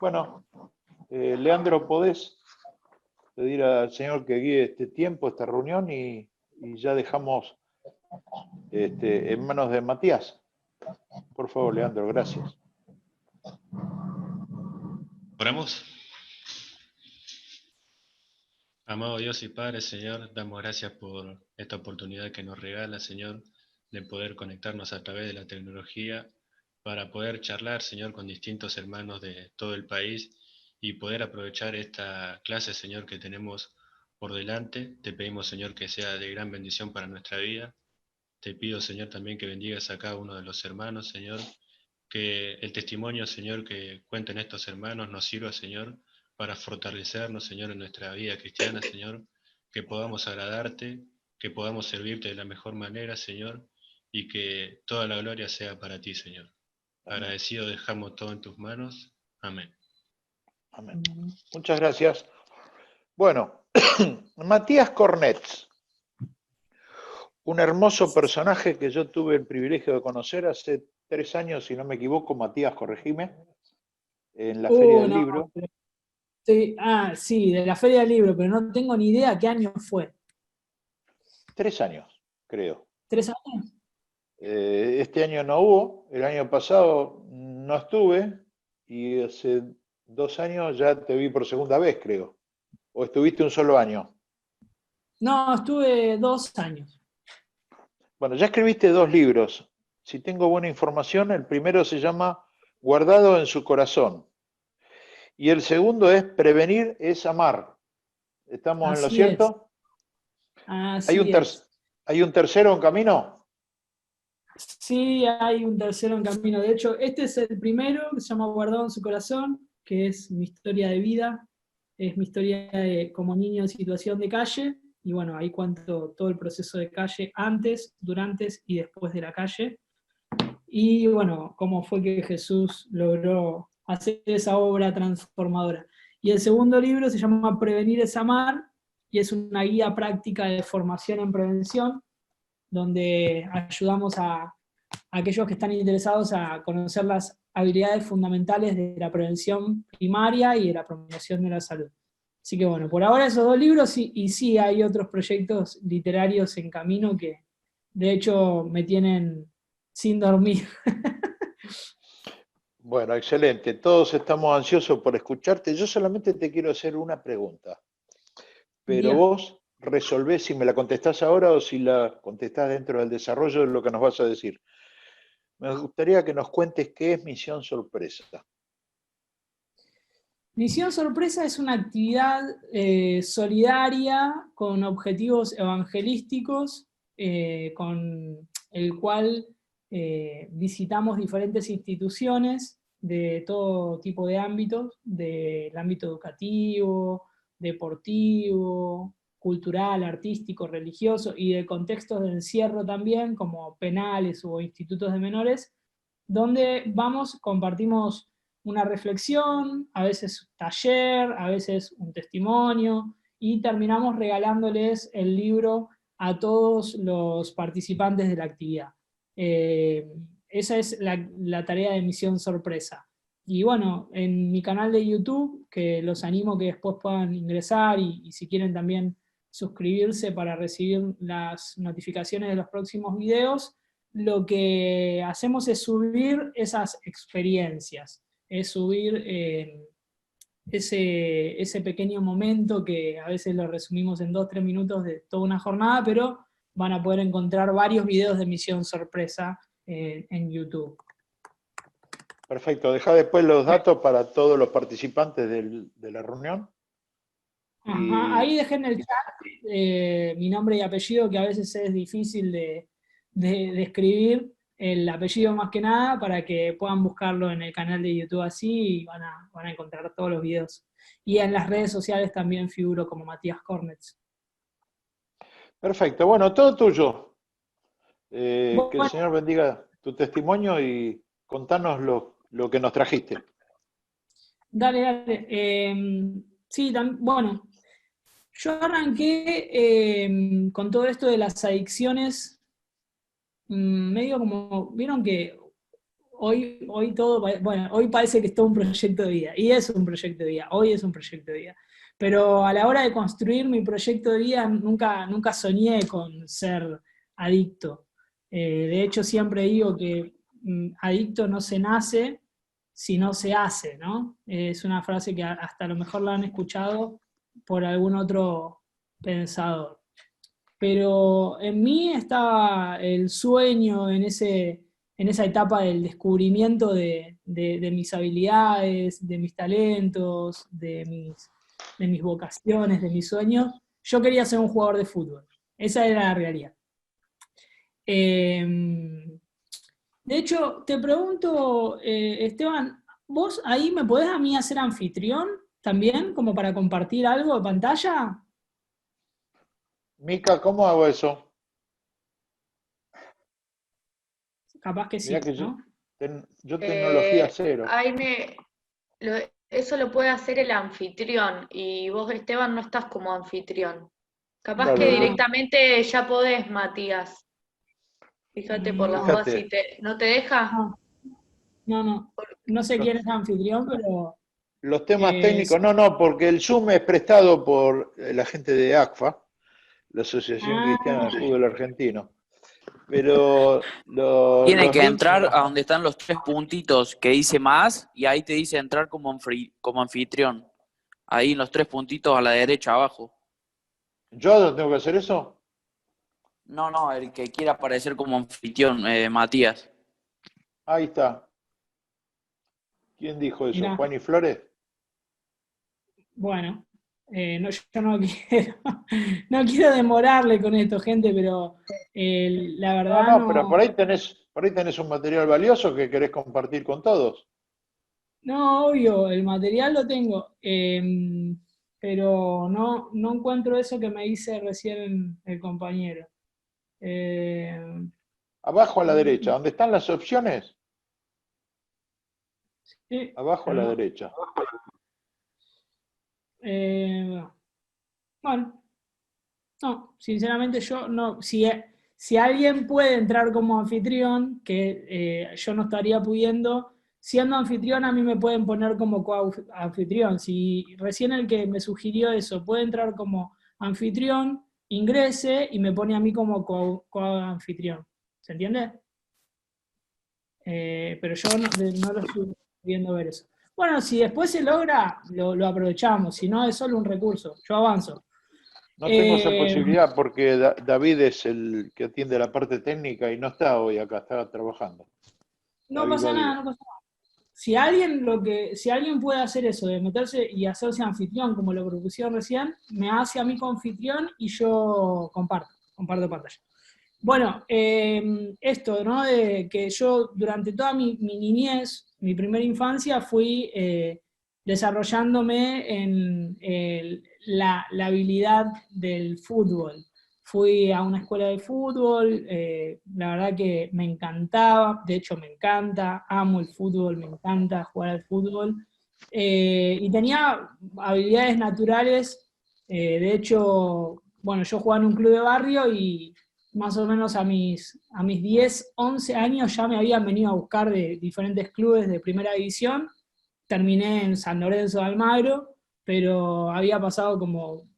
Bueno, Leandro, ¿podés pedir al Señor que guíe este tiempo, esta reunión, y ya dejamos en manos de Matías? Por favor, Leandro, gracias. Oramos. Amado Dios y Padre, Señor, damos gracias por esta oportunidad que nos regala, Señor, de poder conectarnos a través de la tecnología para poder charlar, Señor, con distintos hermanos de todo el país y poder aprovechar esta clase, Señor, que tenemos por delante. Te pedimos, Señor, que sea de gran bendición para nuestra vida. Te pido, Señor, también que bendigas a cada uno de los hermanos, Señor, que el testimonio, Señor, que cuenten estos hermanos nos sirva, Señor, para fortalecernos, Señor, en nuestra vida cristiana, Señor, que podamos agradarte, que podamos servirte de la mejor manera, Señor, y que toda la gloria sea para ti, Señor. Amén. Agradecido dejamos todo en tus manos. Amén. Amén. Muchas gracias. Bueno, Matías Cornets, un hermoso personaje que yo tuve el privilegio de conocer hace 3 años, si no me equivoco. Matías, corregime, en la Feria del Libro. Sí, de la Feria del Libro, pero no tengo ni idea qué año fue. 3 años, creo. 3 años. Este año no hubo, el año pasado no estuve, y hace 2 años ya te vi por segunda vez, creo. ¿O estuviste un solo año? No, estuve 2 años. Bueno, ya escribiste 2 libros. Si tengo buena información, el primero se llama Guardado en su corazón. Y el segundo es Prevenir es amar. ¿Estamos en lo cierto? ¿Hay un tercero en camino? Sí, hay un tercero en camino. De hecho, este es el primero, que se llama Guardado en su corazón, que es mi historia de vida, es mi historia como niño en situación de calle, y bueno, ahí cuento todo el proceso de calle antes, durante y después de la calle. Y bueno, cómo fue que Jesús logró hacer esa obra transformadora. Y el segundo libro se llama Prevenir es amar, y es una guía práctica de formación en prevención, donde ayudamos a aquellos que están interesados a conocer las habilidades fundamentales de la prevención primaria y de la promoción de la salud. Así que bueno, por ahora esos 2 libros, y sí hay otros proyectos literarios en camino que de hecho me tienen sin dormir. Bueno, excelente. Todos estamos ansiosos por escucharte. Yo solamente te quiero hacer una pregunta, pero Bien. vos resolvés si me la contestás ahora o si la contestás dentro del desarrollo de lo que nos vas a decir. Me gustaría que nos cuentes qué es Misión Sorpresa. Misión Sorpresa es una actividad solidaria con objetivos evangelísticos, con el cual visitamos diferentes instituciones de todo tipo de ámbitos, del ámbito educativo, deportivo, cultural, artístico, religioso, y de contextos de encierro también, como penales o institutos de menores, donde vamos, compartimos una reflexión, a veces un taller, a veces un testimonio, y terminamos regalándoles el libro a todos los participantes de la actividad. Esa es la tarea de Misión Sorpresa. Y bueno, en mi canal de YouTube, que los animo que después puedan ingresar, y si quieren también suscribirse para recibir las notificaciones de los próximos videos, lo que hacemos es subir esas experiencias, es subir ese pequeño momento que a veces lo resumimos en 2-3 minutos de toda una jornada, pero van a poder encontrar varios videos de Misión Sorpresa en YouTube. Perfecto, deja después los datos para todos los participantes de la reunión. Ajá, ahí dejé en el chat mi nombre y apellido, que a veces es difícil de escribir el apellido más que nada, para que puedan buscarlo en el canal de YouTube así, y van a encontrar todos los videos. Y en las redes sociales también figuro como Matías Cornets. Perfecto, bueno, todo tuyo. Bueno, que el Señor bendiga tu testimonio y contanos lo que nos trajiste. Dale. Sí, bueno, yo arranqué con todo esto de las adicciones, medio como, vieron que hoy todo, bueno, hoy parece que es todo un proyecto de vida, y es un proyecto de vida, hoy es un proyecto de vida. Pero a la hora de construir mi proyecto de vida nunca soñé con ser adicto. De hecho, siempre digo que adicto no se nace, sino se hace, ¿no? Es una frase que hasta a lo mejor la han escuchado por algún otro pensador. Pero en mí estaba el sueño en esa etapa del descubrimiento de mis habilidades, de mis talentos, de mis vocaciones, de mis sueños. Yo quería ser un jugador de fútbol. Esa era la realidad. De hecho, te pregunto, Esteban, ¿vos ahí me podés a mí hacer anfitrión también, como para compartir algo de pantalla? Mica, ¿cómo hago eso? Capaz que sí, Mirá que ¿no? yo tecnología cero. Eso lo puede hacer el anfitrión y vos, Esteban, no estás como anfitrión. Capaz que Claro, directamente ya podés, Matías. Fíjate por las dudas si fíjate. no te deja. No. No sé quién es anfitrión, pero Los temas es... técnicos, no, porque el Zoom es prestado por la gente de ACFA, la Asociación Cristiana de Ah, Fútbol Argentino. Pero Tiene los que links entrar a donde están los 3 puntitos que dice más y ahí te dice entrar como anfitrión. Ahí en los 3 puntitos a la derecha abajo. ¿Yo tengo que hacer eso? No, el que quiera aparecer como anfitrión, Matías. Ahí está. ¿Quién dijo eso? mirá, ¿Juan y Flores? bueno, yo no quiero demorarle con esto, gente, pero la verdad No, pero no... por ahí tenés un material valioso que querés compartir con todos. No, obvio, el material lo tengo, pero no encuentro eso que me dice recién el compañero. Eh, Abajo a la derecha, donde están las opciones, sí, abajo a pero la no. derecha. Bueno, no, sinceramente yo no. Si alguien puede entrar como anfitrión, que yo no estaría pudiendo, siendo anfitrión a mí me pueden poner como coanfitrión. Si recién el que me sugirió eso puede entrar como anfitrión, ingrese y me pone a mí como coanfitrión. ¿Se entiende? Pero yo no lo estoy pudiendo ver eso. Bueno, si después se logra, lo aprovechamos. Si no, es solo un recurso. Yo avanzo. No tengo esa posibilidad porque David es el que atiende la parte técnica y no está hoy acá, está trabajando. No David pasa nada, Badía. no pasa nada. Si alguien puede hacer eso, de meterse y hacerse anfitrión, como lo propusieron recién, me hace a mí anfitrión y yo comparto pantalla. Bueno, esto, ¿no? De que yo durante toda mi niñez, mi primera infancia, fui desarrollándome en la habilidad del fútbol. Fui a una escuela de fútbol, la verdad que me encantaba, de hecho me encanta, amo el fútbol, me encanta jugar al fútbol. Y tenía habilidades naturales, de hecho, bueno, yo jugaba en un club de barrio y más o menos a mis 10, 11 años ya me habían venido a buscar de diferentes clubes de primera división. Terminé en San Lorenzo de Almagro, pero había pasado como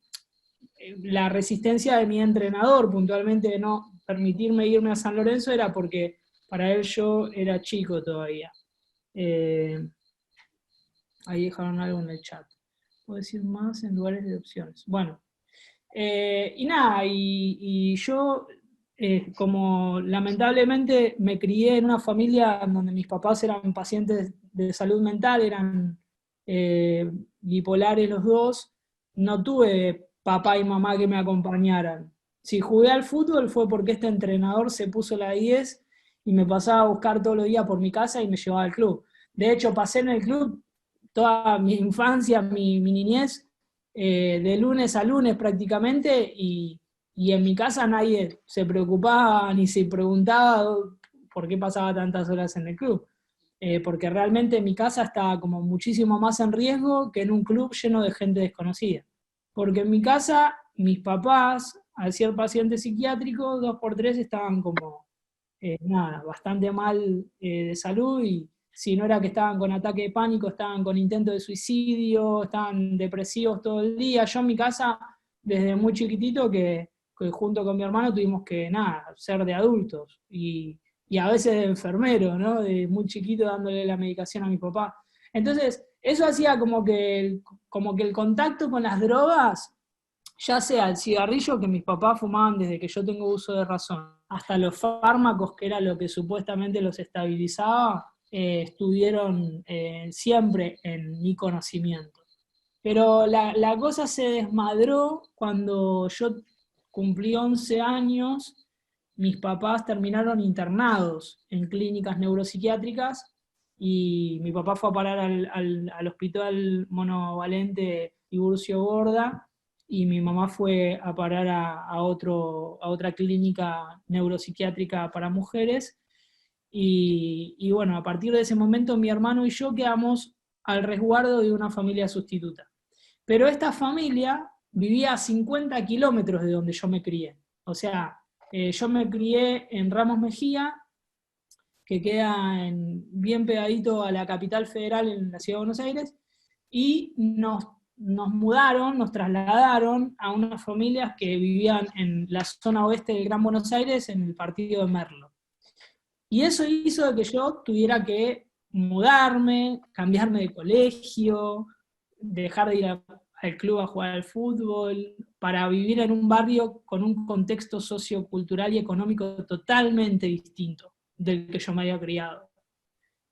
la resistencia de mi entrenador puntualmente de no permitirme irme a San Lorenzo era porque para él yo era chico todavía. Ahí dejaron algo en el chat. Puedo decir más en lugares de opciones. Bueno, y nada, y yo, como lamentablemente me crié en una familia donde mis papás eran pacientes de salud mental, eran bipolares los dos, no tuve papá y mamá que me acompañaran. Si jugué al fútbol fue porque este entrenador se puso la 10 y me pasaba a buscar todos los días por mi casa y me llevaba al club. De hecho, pasé en el club toda mi infancia, mi niñez, de lunes a lunes prácticamente, y en mi casa nadie se preocupaba ni se preguntaba por qué pasaba tantas horas en el club. Porque realmente mi casa estaba como muchísimo más en riesgo que en un club lleno de gente desconocida. Porque en mi casa, mis papás, al ser pacientes psiquiátricos, 2 por 3 estaban como nada, bastante mal de salud, y si no era que estaban con ataque de pánico, estaban con intento de suicidio, estaban depresivos todo el día. Yo en mi casa, desde muy chiquitito, que junto con mi hermano tuvimos que, nada, ser de adultos, y a veces de enfermero, ¿no? De muy chiquito dándole la medicación a mi papá. Entonces, eso hacía como que el contacto con las drogas, ya sea el cigarrillo que mis papás fumaban desde que yo tengo uso de razón, hasta los fármacos, que era lo que supuestamente los estabilizaba, estuvieron siempre en mi conocimiento. Pero la cosa se desmadró cuando yo cumplí 11 años. Mis papás terminaron internados en clínicas neuropsiquiátricas, y mi papá fue a parar al hospital monovalente Tiburcio Borda, y mi mamá fue a parar a otra clínica neuropsiquiátrica para mujeres. Y bueno, a partir de ese momento mi hermano y yo quedamos al resguardo de una familia sustituta. Pero esta familia vivía a 50 kilómetros de donde yo me crié. O sea, yo me crié en Ramos Mejía, que queda bien pegadito a la capital federal en la ciudad de Buenos Aires, y nos mudaron, nos trasladaron a unas familias que vivían en la zona oeste del Gran Buenos Aires, en el partido de Merlo. Y eso hizo de que yo tuviera que mudarme, cambiarme de colegio, dejar de ir al club a jugar al fútbol, para vivir en un barrio con un contexto sociocultural y económico totalmente distinto del que yo me había criado.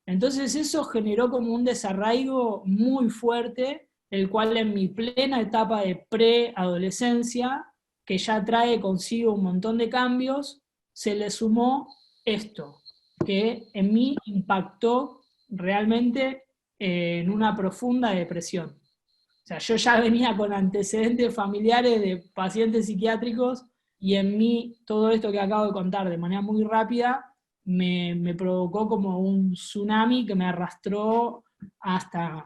Entonces eso generó como un desarraigo muy fuerte, el cual en mi plena etapa de preadolescencia, que ya trae consigo un montón de cambios, se le sumó esto, que en mí impactó realmente en una profunda depresión. O sea, yo ya venía con antecedentes familiares de pacientes psiquiátricos, y en mí todo esto que acabo de contar de manera muy rápida me provocó como un tsunami que me arrastró hasta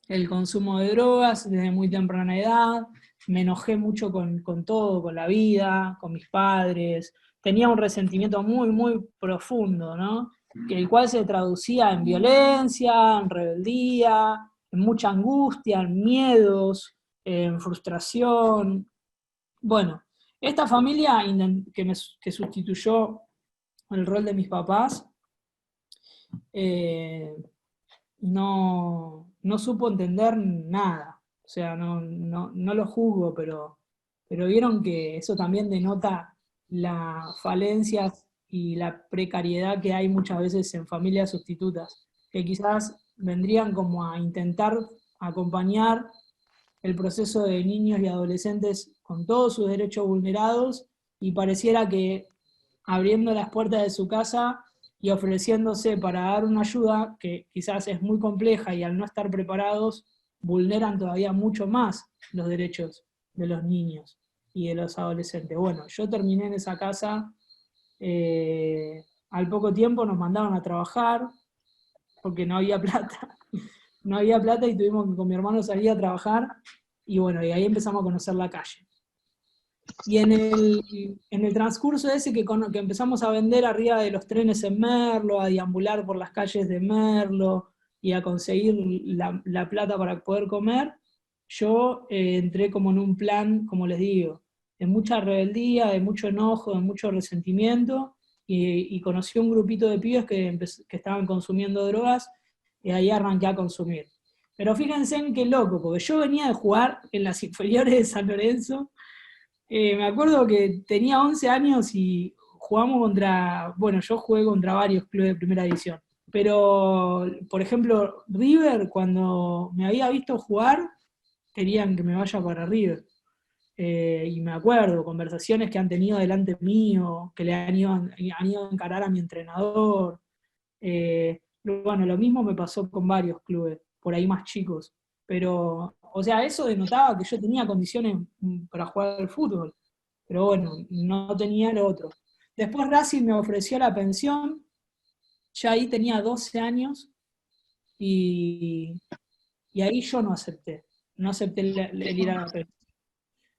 el consumo de drogas desde muy temprana edad. Me enojé mucho con todo, con la vida, con mis padres. Tenía un resentimiento muy, muy profundo, ¿no? El cual se traducía en violencia, en rebeldía, en mucha angustia, en miedos, en frustración. Bueno, esta familia que sustituyó el rol de mis papás, no supo entender nada. O sea, no lo juzgo, pero vieron que eso también denota las falencias y la precariedad que hay muchas veces en familias sustitutas, que quizás vendrían como a intentar acompañar el proceso de niños y adolescentes con todos sus derechos vulnerados, y pareciera que abriendo las puertas de su casa y ofreciéndose para dar una ayuda que quizás es muy compleja, y al no estar preparados vulneran todavía mucho más los derechos de los niños y de los adolescentes. Bueno, yo terminé en esa casa, al poco tiempo nos mandaron a trabajar porque no había plata. No había plata y tuvimos que con mi hermano salir a trabajar, y bueno, y ahí empezamos a conocer la calle. Y en el transcurso ese que empezamos a vender arriba de los trenes en Merlo, a deambular por las calles de Merlo y a conseguir la plata para poder comer, yo entré como en un plan, como les digo, de mucha rebeldía, de mucho enojo, de mucho resentimiento, y conocí un grupito de pibes que estaban consumiendo drogas, y ahí arranqué a consumir. Pero fíjense en qué loco, porque yo venía de jugar en las inferiores de San Lorenzo. Me acuerdo que tenía 11 años y jugamos bueno, yo jugué contra varios clubes de primera división, pero, por ejemplo, River, cuando me había visto jugar, querían que me vaya para River. Y me acuerdo, conversaciones que han tenido delante mío, que han ido a encarar a mi entrenador. Bueno, lo mismo me pasó con varios clubes, por ahí más chicos. Pero, o sea, eso denotaba que yo tenía condiciones para jugar al fútbol. Pero bueno, no tenía lo otro. Después Racing me ofreció la pensión, ya ahí tenía 12 años, y ahí yo no acepté el ir a la pensión.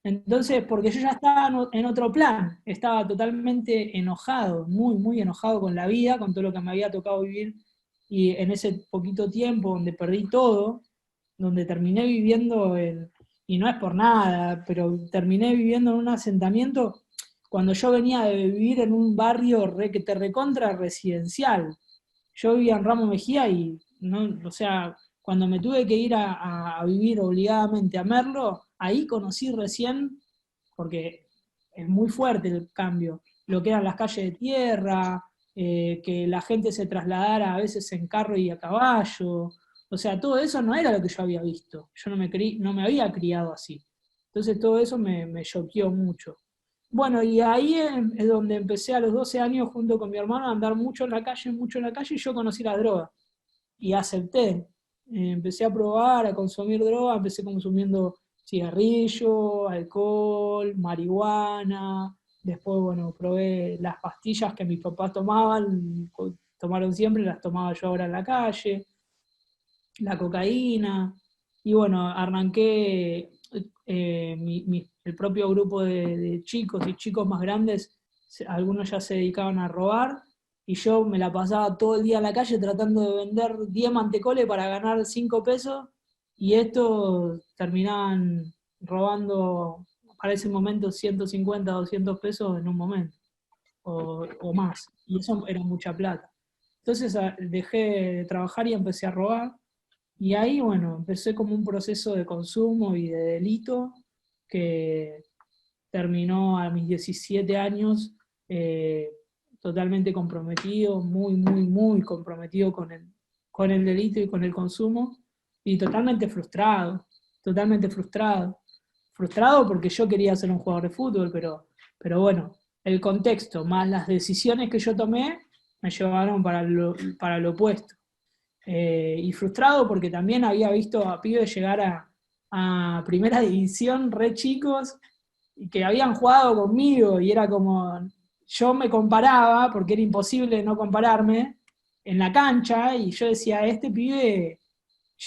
Entonces, porque yo ya estaba en otro plan, estaba totalmente enojado, muy, muy enojado con la vida, con todo lo que me había tocado vivir, y en ese poquito tiempo donde perdí todo, donde terminé viviendo, y no es por nada, pero terminé viviendo en un asentamiento cuando yo venía de vivir en un barrio que te recontra residencial. Yo vivía en Ramos Mejía y, no, o sea, cuando me tuve que ir a vivir obligadamente a Merlo, ahí conocí recién, porque es muy fuerte el cambio, lo que eran las calles de tierra, que la gente se trasladara a veces en carro y a caballo, o sea, todo eso no era lo que yo había visto, yo no me había criado así. Entonces todo eso me choqueó mucho. Bueno, y ahí es donde empecé a los 12 años junto con mi hermano a andar mucho en la calle, y yo conocí la droga. Y acepté. Empecé a probar, a consumir droga, empecé consumiendo cigarrillo, alcohol, marihuana. Después, bueno, probé las pastillas que mis papás tomaron siempre, las tomaba yo ahora en la calle, la cocaína. Y bueno, arranqué el propio grupo de chicos y chicos más grandes, algunos ya se dedicaban a robar, y yo me la pasaba todo el día en la calle tratando de vender 10 mantecoles para ganar 5 pesos, y estos terminaban robando para ese momento 150, 200 pesos en un momento, o más, y eso era mucha plata. Entonces dejé de trabajar y empecé a robar, y ahí, bueno, empecé como un proceso de consumo y de delito que terminó a mis 17 años, eh, totalmente comprometido, muy, muy, muy comprometido con el delito y con el consumo, y totalmente frustrado, totalmente frustrado. Frustrado porque yo quería ser un jugador de fútbol, pero bueno, el contexto más las decisiones que yo tomé me llevaron para lo opuesto. Y frustrado porque también había visto a pibes llegar a primera división re chicos y que habían jugado conmigo, y era como, yo me comparaba, porque era imposible no compararme, en la cancha, y yo decía, este pibe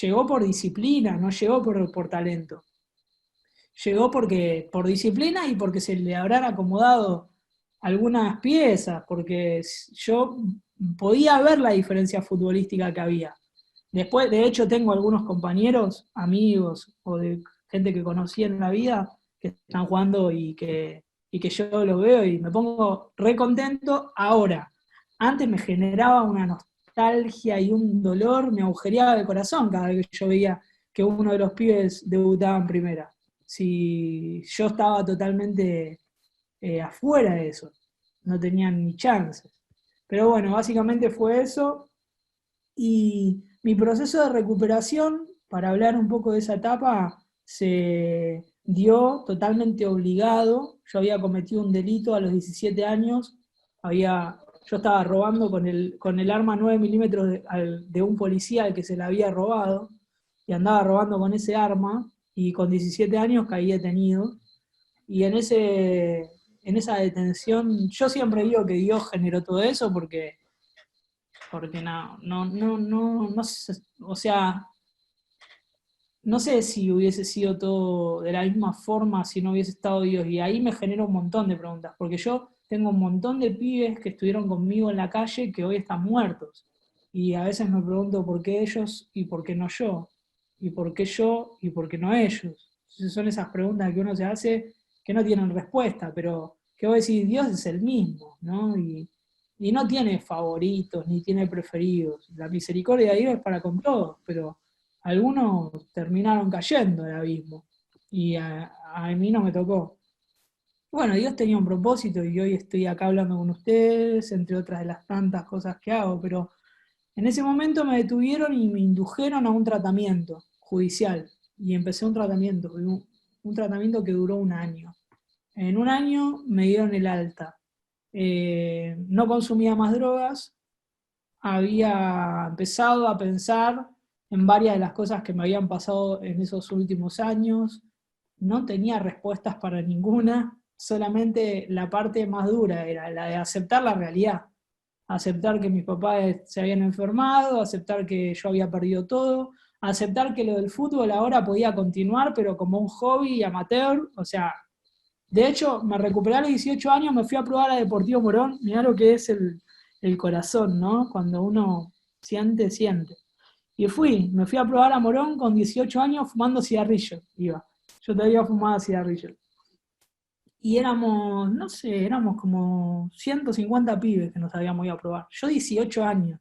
llegó por disciplina, no llegó por talento. Llegó por disciplina y porque se le habrán acomodado algunas piezas, porque yo podía ver la diferencia futbolística que había. Después, de hecho, tengo algunos compañeros, amigos o de gente que conocí en la vida que están jugando y que yo los veo y me pongo re contento ahora. Antes me generaba una nostalgia y un dolor, me agujereaba el corazón cada vez que yo veía que uno de los pibes debutaba en primera. Si yo estaba totalmente afuera de eso, no tenían ni chances. Pero bueno, básicamente fue eso. Y mi proceso de recuperación, para hablar un poco de esa etapa, se dio totalmente obligado. Yo había cometido un delito a los 17 años, yo estaba robando con el arma 9 milímetros de un policía al que se la había robado, y andaba robando con ese arma, y con 17 años caí detenido. Y en esa detención, yo siempre digo que Dios generó todo eso porque no sé, o sea, no sé si hubiese sido todo de la misma forma si no hubiese estado Dios, y ahí me genera un montón de preguntas, porque yo tengo un montón de pibes que estuvieron conmigo en la calle que hoy están muertos, y a veces me pregunto por qué ellos y por qué no yo, y por qué yo y por qué no ellos. Entonces son esas preguntas que uno se hace que no tienen respuesta, pero que vos decís, Dios es el mismo, ¿no? Y no tiene favoritos, ni tiene preferidos. La misericordia de Dios es para con todos, pero algunos terminaron cayendo del abismo, y a mí no me tocó. Bueno, Dios tenía un propósito y hoy estoy acá hablando con ustedes, entre otras de las tantas cosas que hago, pero en ese momento me detuvieron y me indujeron a un tratamiento judicial, y empecé un tratamiento que duró un año. En un año me dieron el alta. No consumía más drogas, había empezado a pensar en varias de las cosas que me habían pasado en esos últimos años, no tenía respuestas para ninguna, solamente la parte más dura era la de aceptar la realidad, aceptar que mis papás se habían enfermado, aceptar que yo había perdido todo, aceptar que lo del fútbol ahora podía continuar, pero como un hobby amateur, o sea, De hecho, me recuperé a los 18 años, me fui a probar a Deportivo Morón, mirá lo que es el corazón, ¿no? Cuando uno siente, siente. Y me fui a probar a Morón con 18 años fumando cigarrillo, iba. Yo todavía fumaba cigarrillo. Y éramos, no sé, éramos como 150 pibes que nos habíamos ido a probar. Yo 18 años.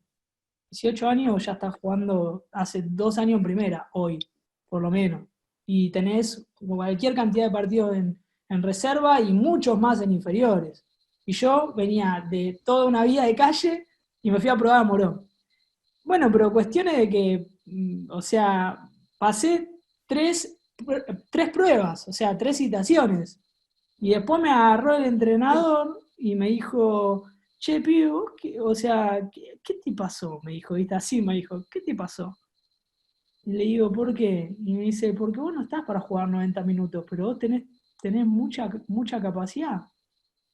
18 años ya estás jugando hace 2 años en primera, hoy, por lo menos. Y tenés cualquier cantidad de partidos en reserva y muchos más en inferiores. Y yo venía de toda una vida de calle y me fui a probar a Morón. Bueno, pero cuestiones de que, o sea, pasé tres pruebas, o sea, 3 citaciones. Y después me agarró el entrenador y me dijo, che, pibe, vos o sea, ¿qué te pasó? Me dijo, ¿viste? Así me dijo, ¿qué te pasó? Y le digo, ¿por qué? Y me dice, porque vos no estás para jugar 90 minutos, pero vos tenés mucha capacidad.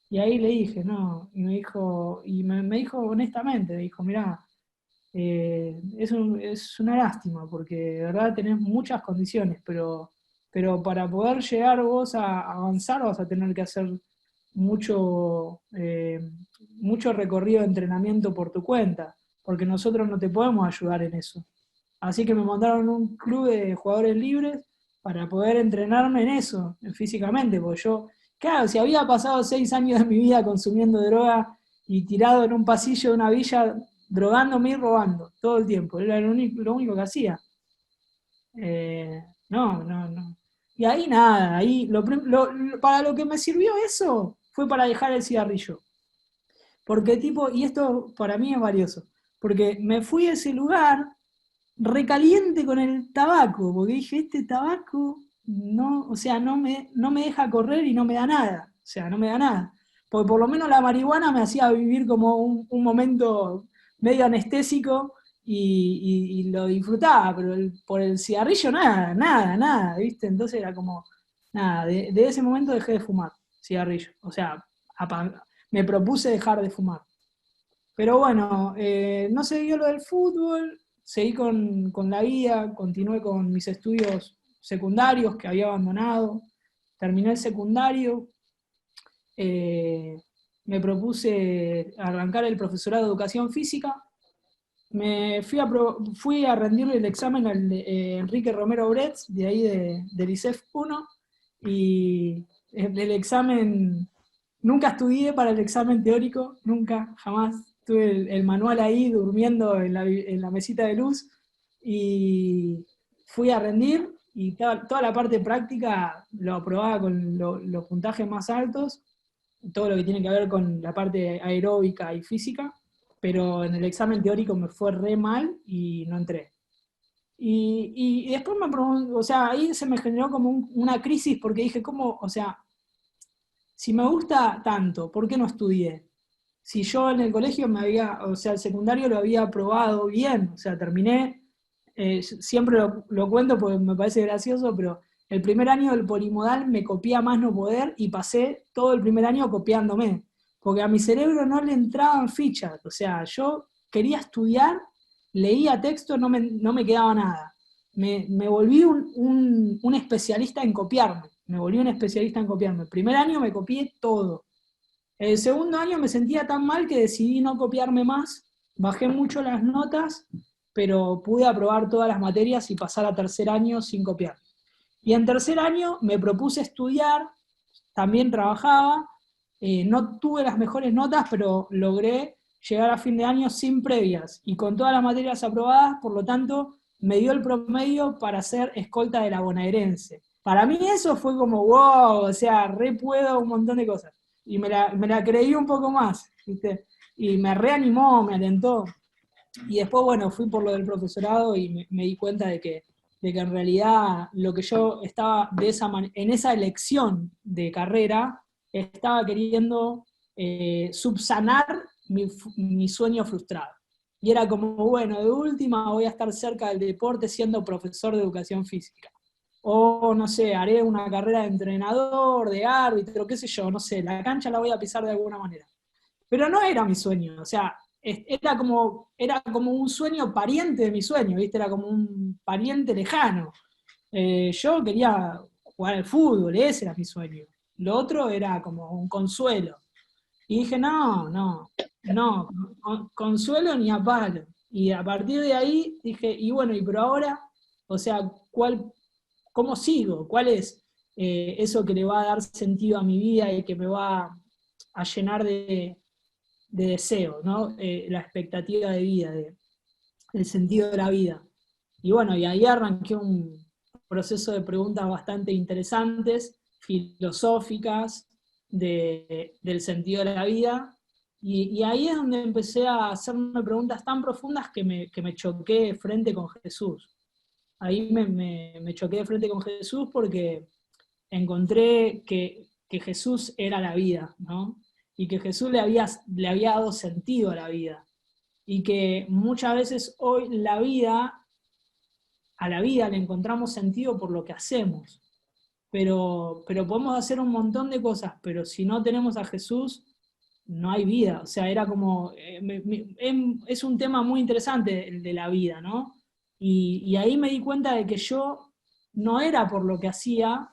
Y ahí le dije, no, y me dijo, me dijo honestamente, me dijo, mirá, es una lástima, porque de verdad tenés muchas condiciones, pero para poder llegar vos a avanzar vas a tener que hacer mucho recorrido de entrenamiento por tu cuenta, porque nosotros no te podemos ayudar en eso. Así que me mandaron a un club de jugadores libres para poder entrenarme en eso, físicamente, porque yo, claro, si había pasado 6 años de mi vida consumiendo droga y tirado en un pasillo de una villa, drogándome y robando, todo el tiempo, era lo único que hacía. No. Y ahí nada, ahí para lo que me sirvió eso fue para dejar el cigarrillo. Porque tipo, y esto para mí es valioso, porque me fui a ese lugar recaliente con el tabaco, porque dije, este tabaco no, o sea, no me deja correr y no me da nada, o sea, no me da nada. Porque por lo menos la marihuana me hacía vivir como un momento medio anestésico y lo disfrutaba, pero por el cigarrillo nada, ¿viste? Entonces era como, nada, de ese momento dejé de fumar cigarrillo, o sea, me propuse dejar de fumar. Pero bueno, no se dio lo del fútbol, seguí con la vida, continué con mis estudios secundarios que había abandonado, terminé el secundario, me propuse arrancar el profesorado de educación física, fui a rendirle el examen al Enrique Romero Bretz, de ahí del ISEF 1, y el examen, nunca estudié para el examen teórico, nunca, jamás. Tuve el manual ahí durmiendo en la mesita de luz y fui a rendir y toda la parte práctica lo aprobaba con los puntajes más altos, todo lo que tiene que ver con la parte aeróbica y física, pero en el examen teórico me fue re mal y no entré. Y después me pregunto, o sea, ahí se me generó como una crisis porque dije, ¿cómo? O sea, si me gusta tanto, ¿por qué no estudié? Si yo en el colegio o sea, el secundario lo había aprobado bien, o sea, terminé, siempre lo cuento porque me parece gracioso, pero el primer año del polimodal me copié a más no poder y pasé todo el primer año copiándome, porque a mi cerebro no le entraban fichas, o sea, yo quería estudiar, leía texto, no me quedaba nada. Me volví un especialista en copiarme, El primer año me copié todo. El segundo año me sentía tan mal que decidí no copiarme más, bajé mucho las notas, pero pude aprobar todas las materias y pasar a tercer año sin copiar. Y en tercer año me propuse estudiar, también trabajaba, no tuve las mejores notas, pero logré llegar a fin de año sin previas y con todas las materias aprobadas, por lo tanto, me dio el promedio para ser escolta de la bonaerense. Para mí eso fue como, wow, o sea, re puedo un montón de cosas. Y me la creí un poco más, ¿viste? Y me reanimó, me alentó. Y después, bueno, fui por lo del profesorado y me di cuenta de que en realidad lo que yo estaba en esa elección de carrera, estaba queriendo subsanar mi sueño frustrado. Y era como, bueno, de última voy a estar cerca del deporte siendo profesor de educación física. O, no sé, haré una carrera de entrenador, de árbitro, qué sé yo, no sé, la cancha la voy a pisar de alguna manera. Pero no era mi sueño, o sea, era como un sueño pariente de mi sueño, ¿viste? Era como un pariente lejano. Yo quería jugar al fútbol, ese era mi sueño. Lo otro era como un consuelo. Y dije, no, consuelo ni a palo. Y a partir de ahí dije, y bueno, y pero ahora, o sea, ¿cómo sigo? ¿Cuál es eso que le va a dar sentido a mi vida y que me va a llenar de deseo, ¿no? La expectativa de vida, el sentido de la vida. Y bueno, y ahí arranqué un proceso de preguntas bastante interesantes, filosóficas, del sentido de la vida. Y ahí es donde empecé a hacerme preguntas tan profundas que me choqué frente con Jesús. Ahí me choqué de frente con Jesús porque encontré que Jesús era la vida, ¿no? Y que Jesús le había dado sentido a la vida. Y que muchas veces hoy a la vida le encontramos sentido por lo que hacemos. Pero podemos hacer un montón de cosas, pero si no tenemos a Jesús, no hay vida. O sea, era como, es un tema muy interesante el de la vida, ¿no? Y ahí me di cuenta de que yo no era por lo que hacía,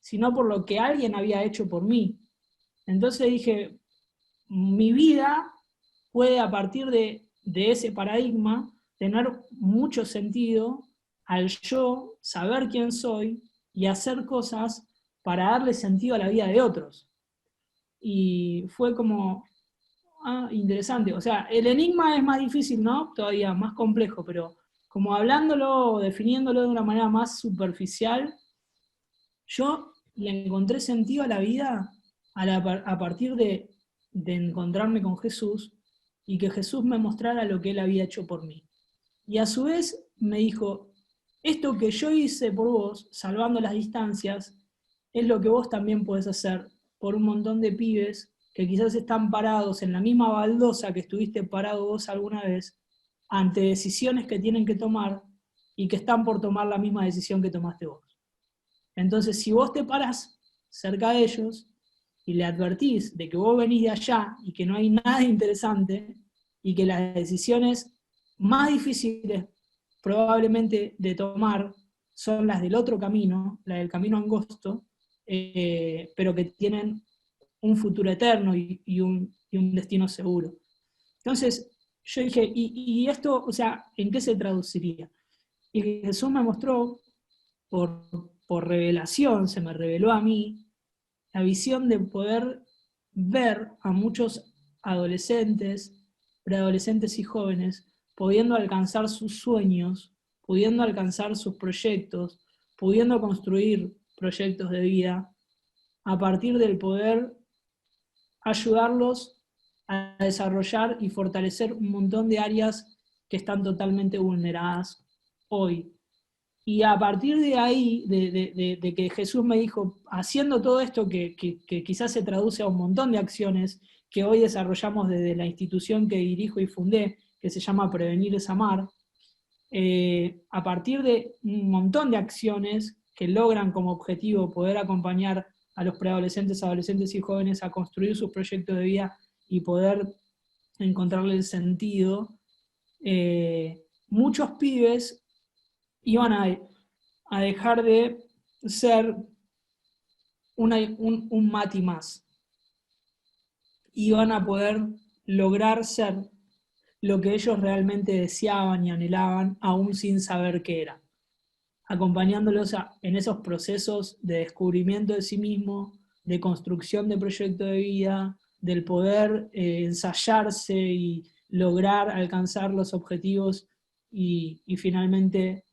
sino por lo que alguien había hecho por mí. Entonces dije, mi vida puede a partir de ese paradigma tener mucho sentido al yo saber quién soy y hacer cosas para darle sentido a la vida de otros. Y fue como, interesante. O sea, el enigma es más difícil, ¿no? Todavía más complejo, pero como hablándolo, definiéndolo de una manera más superficial, yo le encontré sentido a la vida a partir de encontrarme con Jesús y que Jesús me mostrara lo que Él había hecho por mí. Y a su vez me dijo, esto que yo hice por vos, salvando las distancias, es lo que vos también podés hacer por un montón de pibes que quizás están parados en la misma baldosa que estuviste parado vos alguna vez, ante decisiones que tienen que tomar y que están por tomar la misma decisión que tomaste vos. Entonces, si vos te parás cerca de ellos y le advertís de que vos venís de allá y que no hay nada interesante y que las decisiones más difíciles probablemente de tomar son las del otro camino, la del camino angosto, pero que tienen un futuro eterno y un destino seguro. Entonces, yo dije, ¿y esto, o sea, en qué se traduciría? Y Jesús me mostró por revelación, se me reveló a mí, la visión de poder ver a muchos adolescentes, preadolescentes y jóvenes pudiendo alcanzar sus sueños, pudiendo alcanzar sus proyectos, pudiendo construir proyectos de vida, a partir del poder ayudarlos a desarrollar y fortalecer un montón de áreas que están totalmente vulneradas hoy. Y a partir de ahí, de que Jesús me dijo, haciendo todo esto que quizás se traduce a un montón de acciones que hoy desarrollamos desde la institución que dirijo y fundé, que se llama Prevenir es Amar, a partir de un montón de acciones que logran como objetivo poder acompañar a los preadolescentes, adolescentes y jóvenes a construir sus proyectos de vida y poder encontrarle el sentido, muchos pibes iban a dejar de ser un Mati más. Iban a poder lograr ser lo que ellos realmente deseaban y anhelaban, aún sin saber qué era. Acompañándolos en esos procesos de descubrimiento de sí mismo, de construcción de proyecto de vida, del poder ensayarse y lograr alcanzar los objetivos y finalmente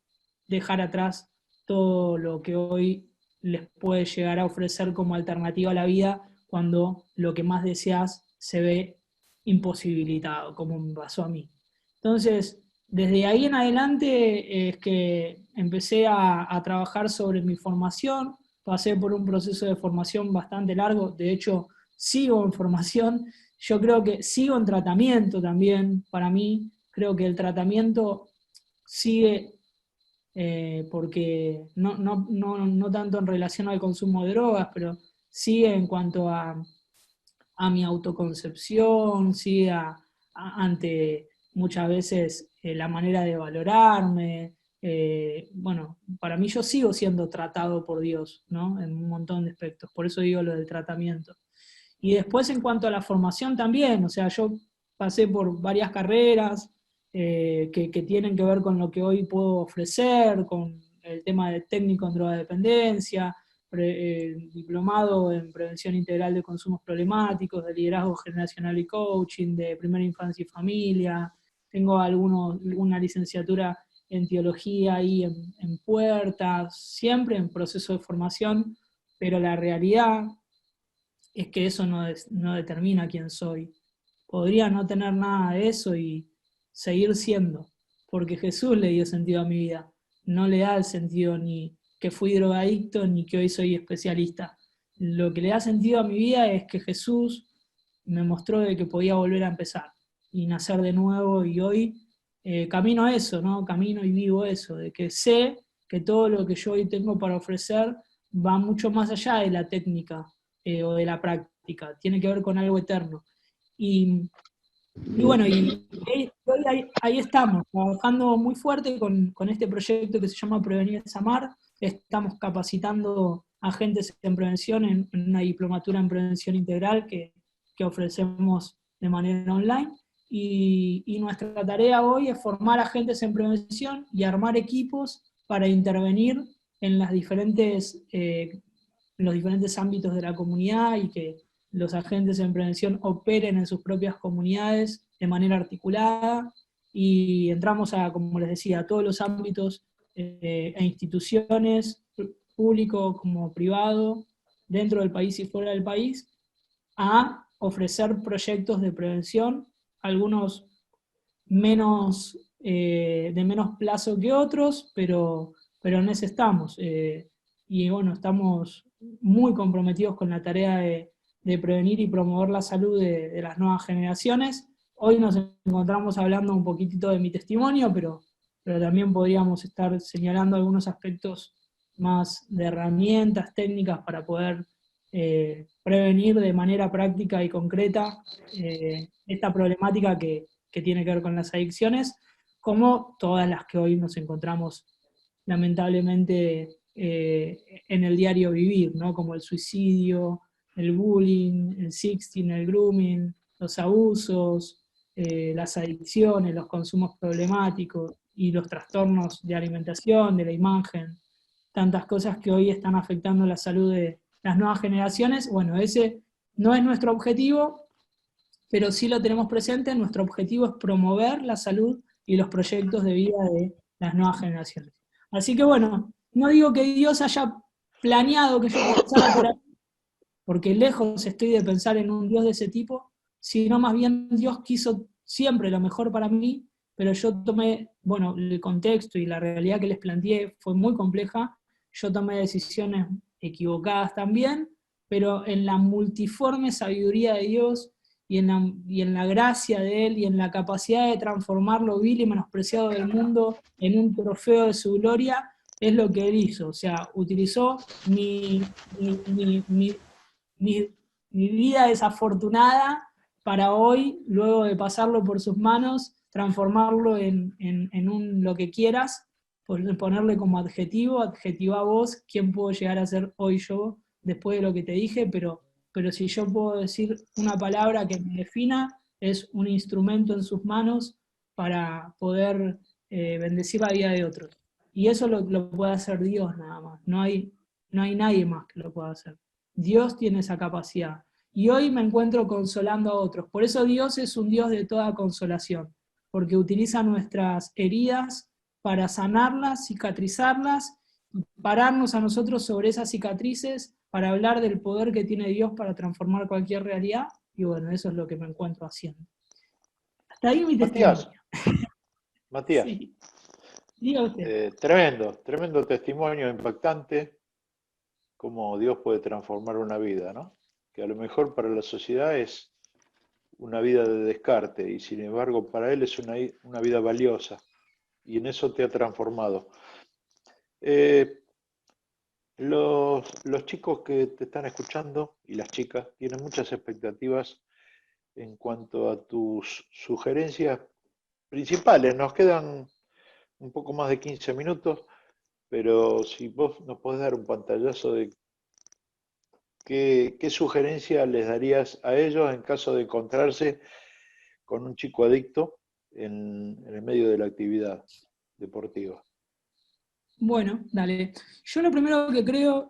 dejar atrás todo lo que hoy les puede llegar a ofrecer como alternativa a la vida cuando lo que más deseas se ve imposibilitado, como me pasó a mí. Entonces, desde ahí en adelante es que empecé a trabajar sobre mi formación, pasé por un proceso de formación bastante largo, de hecho sigo en formación, yo creo que sigo en tratamiento también, para mí, creo que el tratamiento sigue porque no tanto en relación al consumo de drogas, pero sí en cuanto a mi autoconcepción, sí ante muchas veces la manera de valorarme, bueno, para mí yo sigo siendo tratado por Dios, ¿no? En un montón de aspectos, por eso digo lo del tratamiento. Y después en cuanto a la formación también, o sea, yo pasé por varias carreras que tienen que ver con lo que hoy puedo ofrecer, con el tema de técnico en drogodependencia, diplomado en prevención integral de consumos problemáticos, de liderazgo generacional y coaching, de primera infancia y familia, tengo una licenciatura en teología ahí en puertas, siempre en proceso de formación, pero la realidad es que eso no determina quién soy. Podría no tener nada de eso y seguir siendo, porque Jesús le dio sentido a mi vida. No le da el sentido ni que fui drogadicto ni que hoy soy especialista. Lo que le da sentido a mi vida es que Jesús me mostró de que podía volver a empezar y nacer de nuevo, y hoy camino a eso, ¿no? Camino y vivo eso, de que sé que todo lo que yo hoy tengo para ofrecer va mucho más allá de la técnica o de la práctica, tiene que ver con algo eterno. Y bueno, y ahí estamos, trabajando muy fuerte con este proyecto que se llama Prevenir es Amar. Estamos capacitando agentes en prevención en una diplomatura en prevención integral que ofrecemos de manera online. Y nuestra tarea hoy es formar agentes en prevención y armar equipos para intervenir en los diferentes ámbitos de la comunidad, y que los agentes en prevención operen en sus propias comunidades de manera articulada, y entramos a, como les decía, a todos los ámbitos e instituciones, público como privado, dentro del país y fuera del país, a ofrecer proyectos de prevención, algunos de menos plazo que otros, pero en ese estamos. Y bueno, estamos muy comprometidos con la tarea de prevenir y promover la salud de las nuevas generaciones. Hoy nos encontramos hablando un poquitito de mi testimonio, pero también podríamos estar señalando algunos aspectos más de herramientas técnicas para poder prevenir de manera práctica y concreta esta problemática que tiene que ver con las adicciones, como todas las que hoy nos encontramos lamentablemente en el diario vivir, ¿no? Como el suicidio, el bullying, el sexting, el grooming, los abusos, las adicciones, los consumos problemáticos y los trastornos de alimentación, de la imagen, tantas cosas que hoy están afectando la salud de las nuevas generaciones. Bueno, ese no es nuestro objetivo, pero sí lo tenemos presente. Nuestro objetivo es promover la salud y los proyectos de vida de las nuevas generaciones. Así que bueno, no digo que Dios haya planeado que yo pasara por ahí, porque lejos estoy de pensar en un Dios de ese tipo, sino más bien Dios quiso siempre lo mejor para mí, pero yo tomé, bueno, el contexto y la realidad que les planteé fue muy compleja, yo tomé decisiones equivocadas también, pero en la multiforme sabiduría de Dios y en la gracia de Él y en la capacidad de transformar lo vil y menospreciado del mundo en un trofeo de su gloria, es lo que Él hizo. O sea, utilizó mi vida desafortunada para hoy, luego de pasarlo por sus manos, transformarlo en un lo que quieras, ponerle como adjetivo, adjetiva vos, quién puedo llegar a ser hoy yo, después de lo que te dije, pero si yo puedo decir una palabra que me defina, es un instrumento en sus manos para poder bendecir la vida de otros. Y eso lo puede hacer Dios nada más, no hay nadie más que lo pueda hacer. Dios tiene esa capacidad. Y hoy me encuentro consolando a otros. Por eso Dios es un Dios de toda consolación, porque utiliza nuestras heridas para sanarlas, cicatrizarlas, pararnos a nosotros sobre esas cicatrices para hablar del poder que tiene Dios para transformar cualquier realidad. Y bueno, eso es lo que me encuentro haciendo. Hasta ahí mi testimonio. Matías, Sí. Diga usted. Tremendo testimonio, impactante, cómo Dios puede transformar una vida, ¿no? Que a lo mejor para la sociedad es una vida de descarte, y sin embargo para Él es una vida valiosa, y en eso te ha transformado. Los chicos que te están escuchando y las chicas tienen muchas expectativas en cuanto a tus sugerencias principales. Nos quedan un poco más de 15 minutos, pero si vos nos podés dar un pantallazo de qué sugerencia les darías a ellos en caso de encontrarse con un chico adicto en el medio de la actividad deportiva. Bueno, dale. Yo lo primero que creo,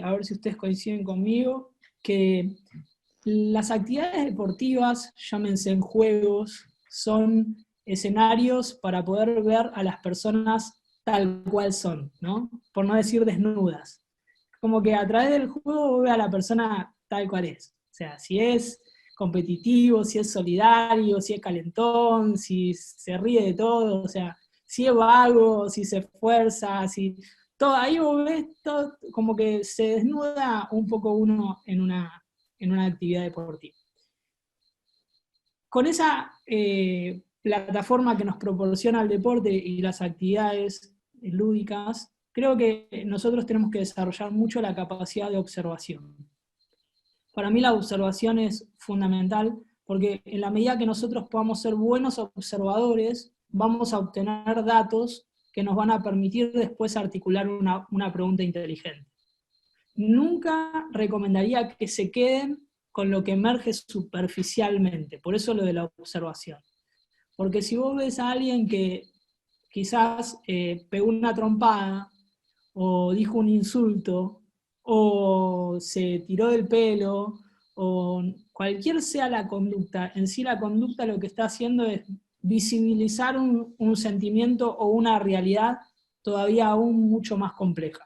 a ver si ustedes coinciden conmigo, que las actividades deportivas, llámense en juegos, son escenarios para poder ver a las personas tal cual son, ¿no? Por no decir desnudas. Como que a través del juego ve a la persona tal cual es. O sea, si es competitivo, si es solidario, si es calentón, si se ríe de todo, o sea, si es vago, si se esfuerza, si... Todo, ahí vos ves todo, como que se desnuda un poco uno en una actividad deportiva. Con esa plataforma que nos proporciona el deporte y las actividades lúdicas, creo que nosotros tenemos que desarrollar mucho la capacidad de observación. Para mí la observación es fundamental porque en la medida que nosotros podamos ser buenos observadores, vamos a obtener datos que nos van a permitir después articular una pregunta inteligente. Nunca recomendaría que se queden con lo que emerge superficialmente, por eso lo de la observación. Porque si vos ves a alguien que quizás pegó una trompada, o dijo un insulto, o se tiró del pelo, o cualquier sea la conducta, en sí la conducta lo que está haciendo es visibilizar un sentimiento o una realidad todavía aún mucho más compleja.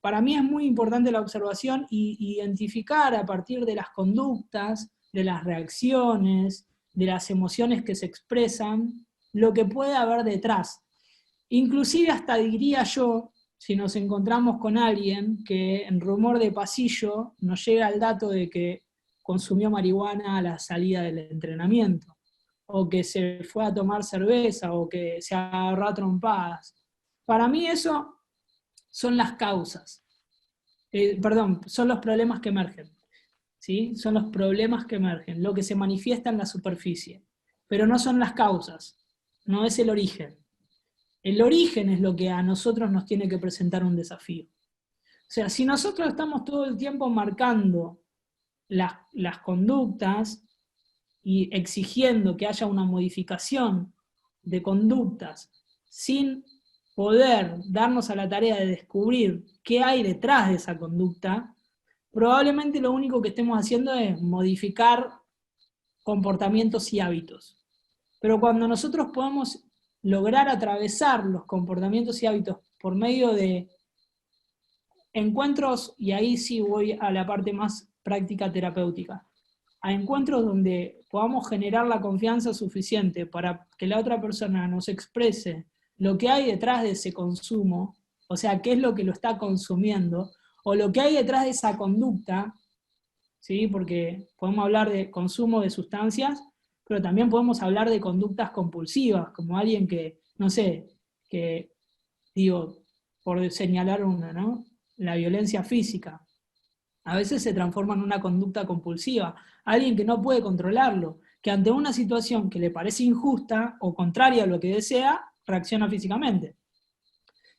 Para mí es muy importante la observación y identificar a partir de las conductas, de las reacciones, de las emociones que se expresan, lo que puede haber detrás. Inclusive hasta diría yo, si nos encontramos con alguien que en rumor de pasillo nos llega el dato de que consumió marihuana a la salida del entrenamiento, o que se fue a tomar cerveza, o que se agarró a trompadas. Para mí eso son las causas. Son los problemas que emergen. ¿Sí? Son los problemas que emergen, lo que se manifiesta en la superficie. Pero no son las causas, no es el origen. El origen es lo que a nosotros nos tiene que presentar un desafío. O sea, si nosotros estamos todo el tiempo marcando las conductas y exigiendo que haya una modificación de conductas sin poder darnos a la tarea de descubrir qué hay detrás de esa conducta, probablemente lo único que estemos haciendo es modificar comportamientos y hábitos. Pero cuando nosotros podamos lograr atravesar los comportamientos y hábitos por medio de encuentros, y ahí sí voy a la parte más práctica terapéutica, a encuentros donde podamos generar la confianza suficiente para que la otra persona nos exprese lo que hay detrás de ese consumo, o sea, qué es lo que lo está consumiendo, o lo que hay detrás de esa conducta, ¿sí? Porque podemos hablar de consumo de sustancias, pero también podemos hablar de conductas compulsivas, como alguien que, no sé, que, digo, por señalar una, ¿no? La violencia física. A veces se transforma en una conducta compulsiva. Alguien que no puede controlarlo, que ante una situación que le parece injusta o contraria a lo que desea, reacciona físicamente.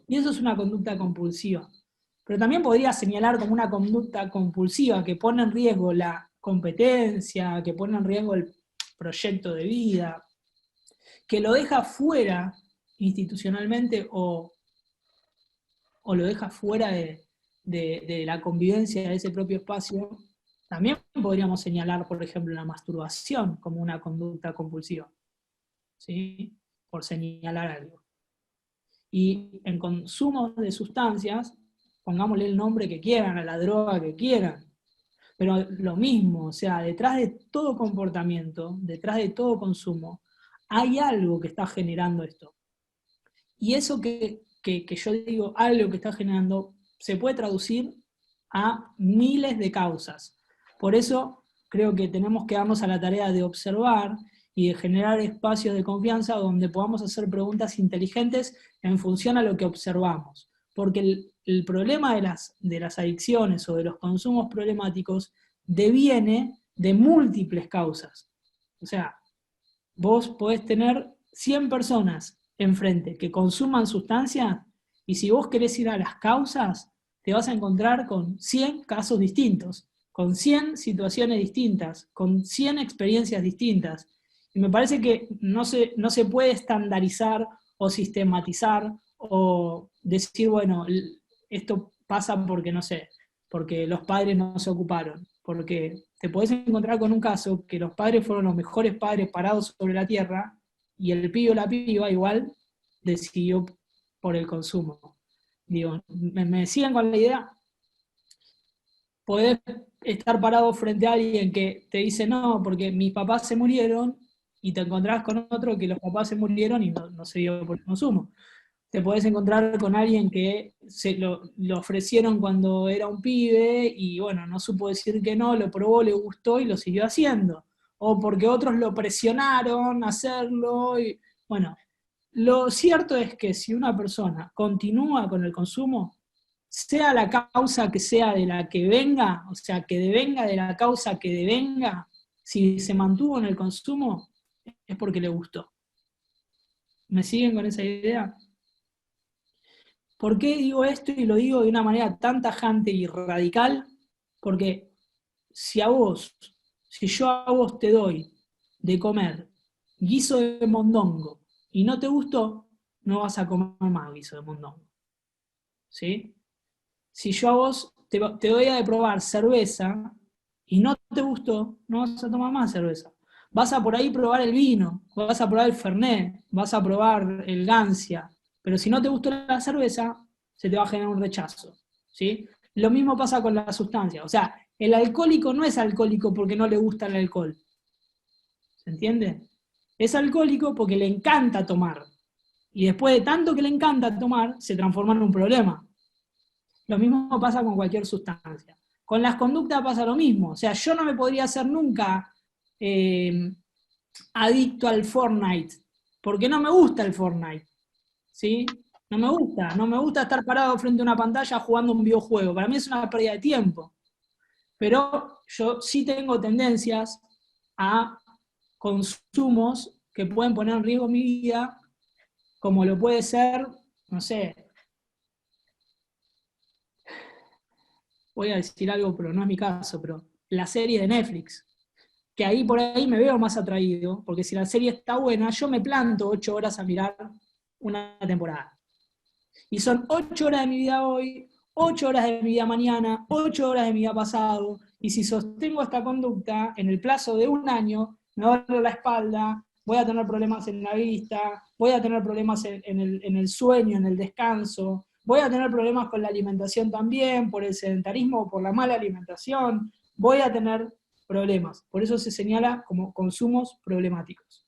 Y eso es una conducta compulsiva. Pero también podría señalar como una conducta compulsiva que pone en riesgo la competencia, que pone en riesgo el proyecto de vida, que lo deja fuera institucionalmente o lo deja fuera de la convivencia de ese propio espacio. También podríamos señalar, por ejemplo, la masturbación como una conducta compulsiva, ¿sí? Por señalar algo. Y en consumo de sustancias, pongámosle el nombre que quieran, a la droga que quieran, pero lo mismo, o sea, detrás de todo comportamiento, detrás de todo consumo, hay algo que está generando esto. Y eso que yo digo, algo que está generando, se puede traducir a miles de causas. Por eso creo que tenemos que darnos a la tarea de observar y de generar espacios de confianza donde podamos hacer preguntas inteligentes en función a lo que observamos. Porque el problema de las adicciones o de los consumos problemáticos deviene de múltiples causas. O sea, vos podés tener 100 personas enfrente que consuman sustancias, y si vos querés ir a las causas, te vas a encontrar con 100 casos distintos, con 100 situaciones distintas, con 100 experiencias distintas. Y me parece que no se puede estandarizar o sistematizar o decir, bueno, esto pasa porque, no sé, porque los padres no se ocuparon. Porque te podés encontrar con un caso que los padres fueron los mejores padres parados sobre la tierra y el pibe o la piba igual decidió por el consumo. Digo, ¿me siguen con la idea? Podés estar parado frente a alguien que te dice, no, porque mis papás se murieron, y te encontrás con otro que los papás se murieron y no se dio por el consumo. Te podés encontrar con alguien que se lo ofrecieron cuando era un pibe y bueno, no supo decir que no, lo probó, le gustó y lo siguió haciendo. O porque otros lo presionaron a hacerlo. Y, bueno, lo cierto es que si una persona continúa con el consumo, sea la causa que sea de la que venga, o sea, que devenga de la causa que devenga, si se mantuvo en el consumo, es porque le gustó. ¿Me siguen con esa idea? ¿Por qué digo esto y lo digo de una manera tan tajante y radical? Porque si yo a vos te doy de comer guiso de mondongo y no te gustó, no vas a comer más guiso de mondongo. ¿Sí? Si yo a vos te doy a de probar cerveza y no te gustó, no vas a tomar más cerveza. Vas a por ahí probar el vino, vas a probar el Fernet, vas a probar el Gancia, pero si no te gustó la cerveza, se te va a generar un rechazo, ¿sí? Lo mismo pasa con la sustancia, o sea, el alcohólico no es alcohólico porque no le gusta el alcohol, ¿se entiende? Es alcohólico porque le encanta tomar, y después de tanto que le encanta tomar, se transforma en un problema. Lo mismo pasa con cualquier sustancia. Con las conductas pasa lo mismo. O sea, yo no me podría hacer nunca adicto al Fortnite, porque no me gusta el Fortnite. ¿Sí? No me gusta estar parado frente a una pantalla jugando un videojuego. Para mí es una pérdida de tiempo. Pero yo sí tengo tendencias a consumos que pueden poner en riesgo mi vida, como lo puede ser, no sé, voy a decir algo, pero no es mi caso, pero la serie de Netflix, que ahí por ahí me veo más atraído, porque si la serie está buena, yo me planto 8 horas a mirar una temporada. Y son 8 horas de mi vida hoy, 8 horas de mi vida mañana, 8 horas de mi vida pasado, y si sostengo esta conducta, en el plazo de un año, me va a doler la espalda, voy a tener problemas en la vista, voy a tener problemas en el sueño, en el descanso, voy a tener problemas con la alimentación también, por el sedentarismo o por la mala alimentación, voy a tener problemas. Por eso se señala como consumos problemáticos.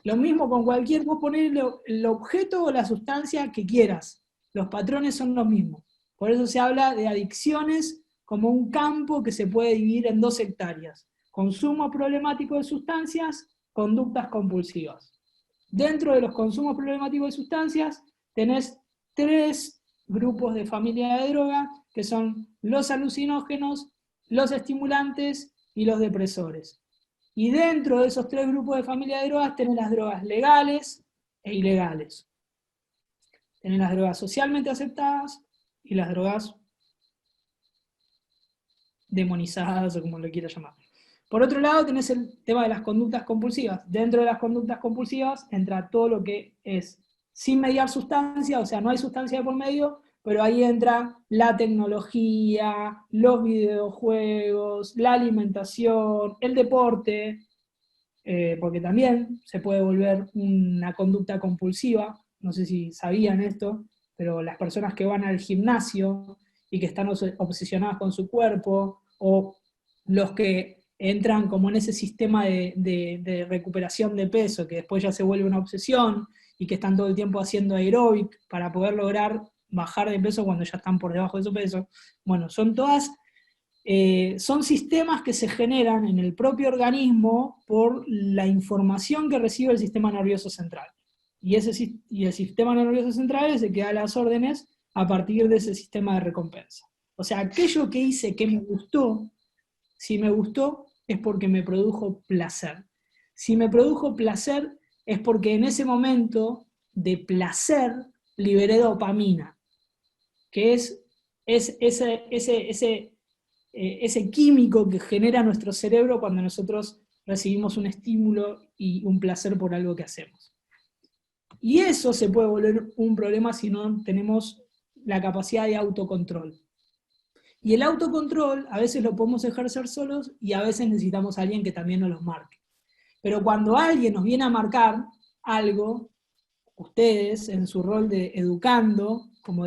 Lo mismo con cualquier, vos ponés el objeto o la sustancia que quieras. Los patrones son los mismos. Por eso se habla de adicciones como un campo que se puede dividir en 2 hectáreas. Consumo problemático de sustancias, conductas compulsivas. Dentro de los consumos problemáticos de sustancias tenés 3 grupos de familia de droga, que son los alucinógenos, los estimulantes y los depresores. Y dentro de esos 3 grupos de familia de drogas tenés las drogas legales e ilegales. Tenés las drogas socialmente aceptadas y las drogas demonizadas, o como lo quieras llamar. Por otro lado, tenés el tema de las conductas compulsivas. Dentro de las conductas compulsivas entra todo lo que es sin mediar sustancia, o sea, no hay sustancia de por medio, pero ahí entra la tecnología, los videojuegos, la alimentación, el deporte, porque también se puede volver una conducta compulsiva. No sé si sabían esto, pero las personas que van al gimnasio y que están obsesionadas con su cuerpo, o los que entran como en ese sistema de recuperación de peso, que después ya se vuelve una obsesión, y que están todo el tiempo haciendo aeróbic para poder lograr bajar de peso cuando ya están por debajo de su peso. Bueno, son todas... son sistemas que se generan en el propio organismo por la información que recibe el sistema nervioso central. Y el sistema nervioso central es el que da las órdenes a partir de ese sistema de recompensa. O sea, aquello que hice que me gustó, si me gustó, es porque me produjo placer. Si me produjo placer, es porque en ese momento de placer, liberé dopamina, que es ese químico que genera nuestro cerebro cuando nosotros recibimos un estímulo y un placer por algo que hacemos. Y eso se puede volver un problema si no tenemos la capacidad de autocontrol. Y el autocontrol a veces lo podemos ejercer solos y a veces necesitamos a alguien que también nos los marque. Pero cuando alguien nos viene a marcar algo, ustedes en su rol de educando, como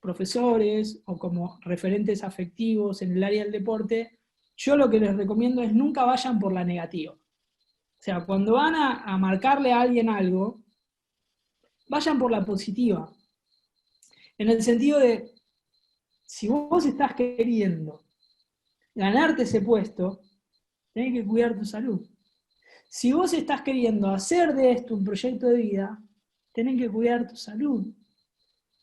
profesores o como referentes afectivos en el área del deporte, yo lo que les recomiendo es nunca vayan por la negativa. O sea, cuando van a marcarle a alguien algo, vayan por la positiva. En el sentido de, si vos estás queriendo ganarte ese puesto, tenés que cuidar tu salud. Si vos estás queriendo hacer de esto un proyecto de vida, tenés que cuidar tu salud.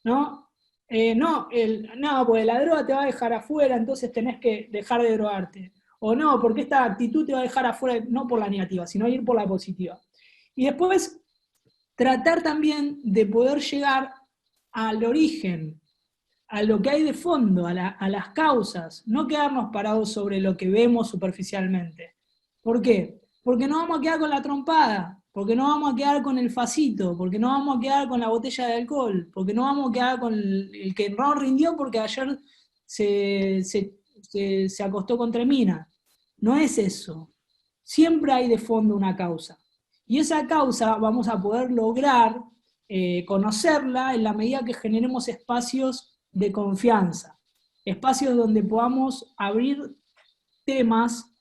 ¿No? Porque la droga te va a dejar afuera, entonces tenés que dejar de drogarte. O no, porque esta actitud te va a dejar afuera, no por la negativa, sino ir por la positiva. Y después, tratar también de poder llegar al origen, a lo que hay de fondo, a las causas, no quedarnos parados sobre lo que vemos superficialmente. ¿Por qué? Porque no vamos a quedar con la trompada, porque no vamos a quedar con el facito, porque no vamos a quedar con la botella de alcohol, porque no vamos a quedar con el que no rindió porque ayer se acostó con tremina. No es eso. Siempre hay de fondo una causa. Y esa causa vamos a poder lograr conocerla en la medida que generemos espacios de confianza, espacios donde podamos abrir temas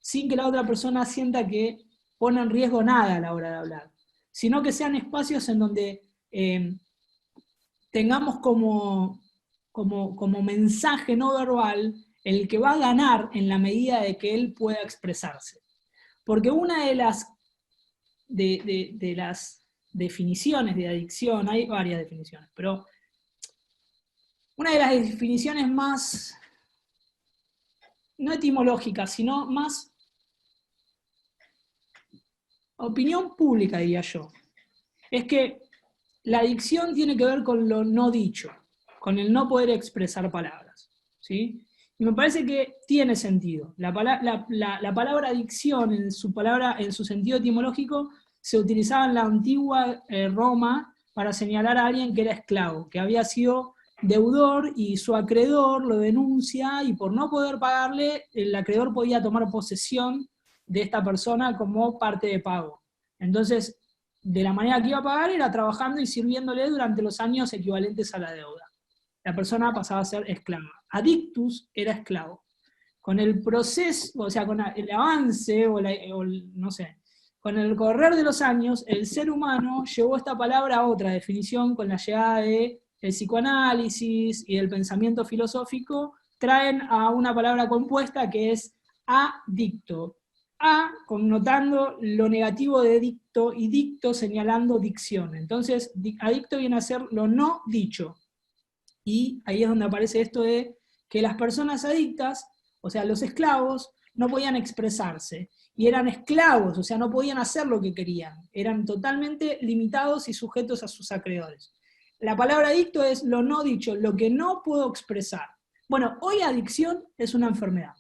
sin que la otra persona sienta que pone en riesgo nada a la hora de hablar, sino que sean espacios en donde tengamos como mensaje no verbal el que va a ganar en la medida de que él pueda expresarse. Porque una de las definiciones de adicción, hay varias definiciones, pero una de las definiciones más, no etimológicas, sino más opinión pública, diría yo, es que la adicción tiene que ver con lo no dicho, con el no poder expresar palabras, ¿sí? Y me parece que tiene sentido. La palabra adicción, en su sentido etimológico, se utilizaba en la antigua Roma para señalar a alguien que era esclavo, que había sido deudor y su acreedor lo denuncia y por no poder pagarle, el acreedor podía tomar posesión de esta persona como parte de pago. Entonces, de la manera que iba a pagar era trabajando y sirviéndole durante los años equivalentes a la deuda. La persona pasaba a ser esclava. Adictus era esclavo. Con el proceso, o sea, con el avance, no sé, con el correr de los años, el ser humano llevó esta palabra a otra definición con la llegada del psicoanálisis y del pensamiento filosófico, traen a una palabra compuesta que es adicto. A connotando lo negativo de dicto y dicto señalando dicción. Entonces, adicto viene a ser lo no dicho. Y ahí es donde aparece esto de que las personas adictas, o sea, los esclavos, no podían expresarse. Y eran esclavos, o sea, no podían hacer lo que querían. Eran totalmente limitados y sujetos a sus acreedores. La palabra adicto es lo no dicho, lo que no puedo expresar. Bueno, hoy adicción es una enfermedad.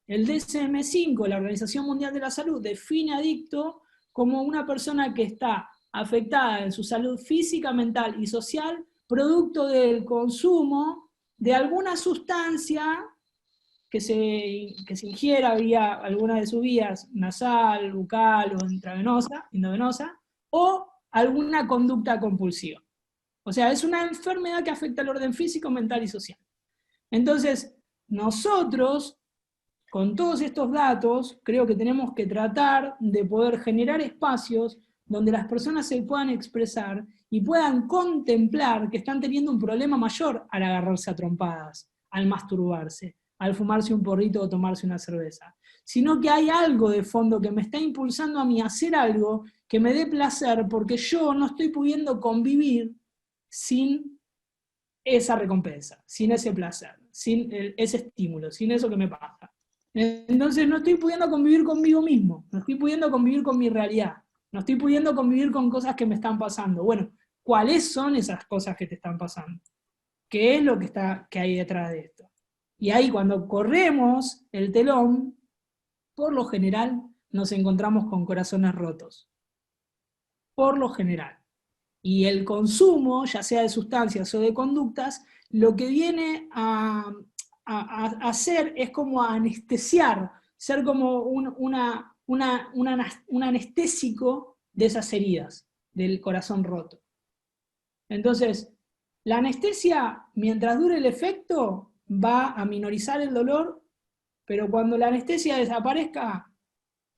El DSM-5, la Organización Mundial de la Salud, define adicto como una persona que está afectada en su salud física, mental y social, producto del consumo de alguna sustancia que se ingiera vía alguna de sus vías nasal, bucal o endovenosa, o alguna conducta compulsiva. O sea, es una enfermedad que afecta al orden físico, mental y social. Entonces, nosotros, con todos estos datos, creo que tenemos que tratar de poder generar espacios donde las personas se puedan expresar y puedan contemplar que están teniendo un problema mayor al agarrarse a trompadas, al masturbarse, al fumarse un porrito o tomarse una cerveza, sino que hay algo de fondo que me está impulsando a mí a hacer algo que me dé placer porque yo no estoy pudiendo convivir sin esa recompensa, sin ese placer, sin ese estímulo, sin eso que me pasa. Entonces no estoy pudiendo convivir conmigo mismo, no estoy pudiendo convivir con mi realidad. No estoy pudiendo convivir con cosas que me están pasando. Bueno, ¿cuáles son esas cosas que te están pasando? ¿Qué es lo que hay detrás de esto? Y ahí cuando corremos el telón, por lo general nos encontramos con corazones rotos. Por lo general. Y el consumo, ya sea de sustancias o de conductas, lo que viene a hacer es como a anestesiar, ser como un anestésico de esas heridas, del corazón roto. Entonces, la anestesia, mientras dure el efecto, va a minorizar el dolor, pero cuando la anestesia desaparezca,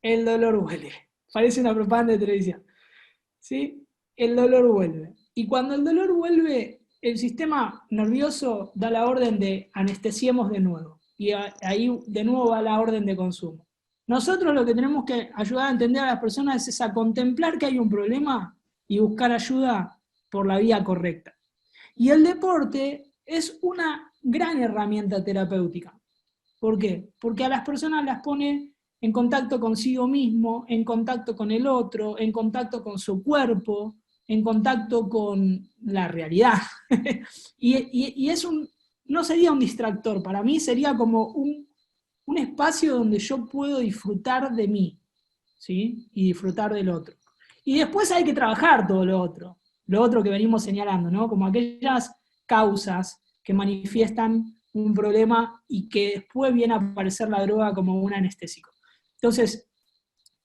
el dolor vuelve. Parece una propaganda de televisión. ¿Sí? El dolor vuelve. Y cuando el dolor vuelve, el sistema nervioso da la orden de anestesiemos de nuevo. Y ahí de nuevo va la orden de consumo. Nosotros lo que tenemos que ayudar a entender a las personas es a contemplar que hay un problema y buscar ayuda por la vía correcta. Y el deporte es una gran herramienta terapéutica. ¿Por qué? Porque a las personas las pone en contacto consigo mismo, en contacto con el otro, en contacto con su cuerpo, en contacto con la realidad. y no sería un distractor, para mí sería como un espacio donde yo puedo disfrutar de mí, ¿sí? Y disfrutar del otro. Y después hay que trabajar todo lo otro que venimos señalando, ¿no? Como aquellas causas que manifiestan un problema y que después viene a aparecer la droga como un anestésico. Entonces,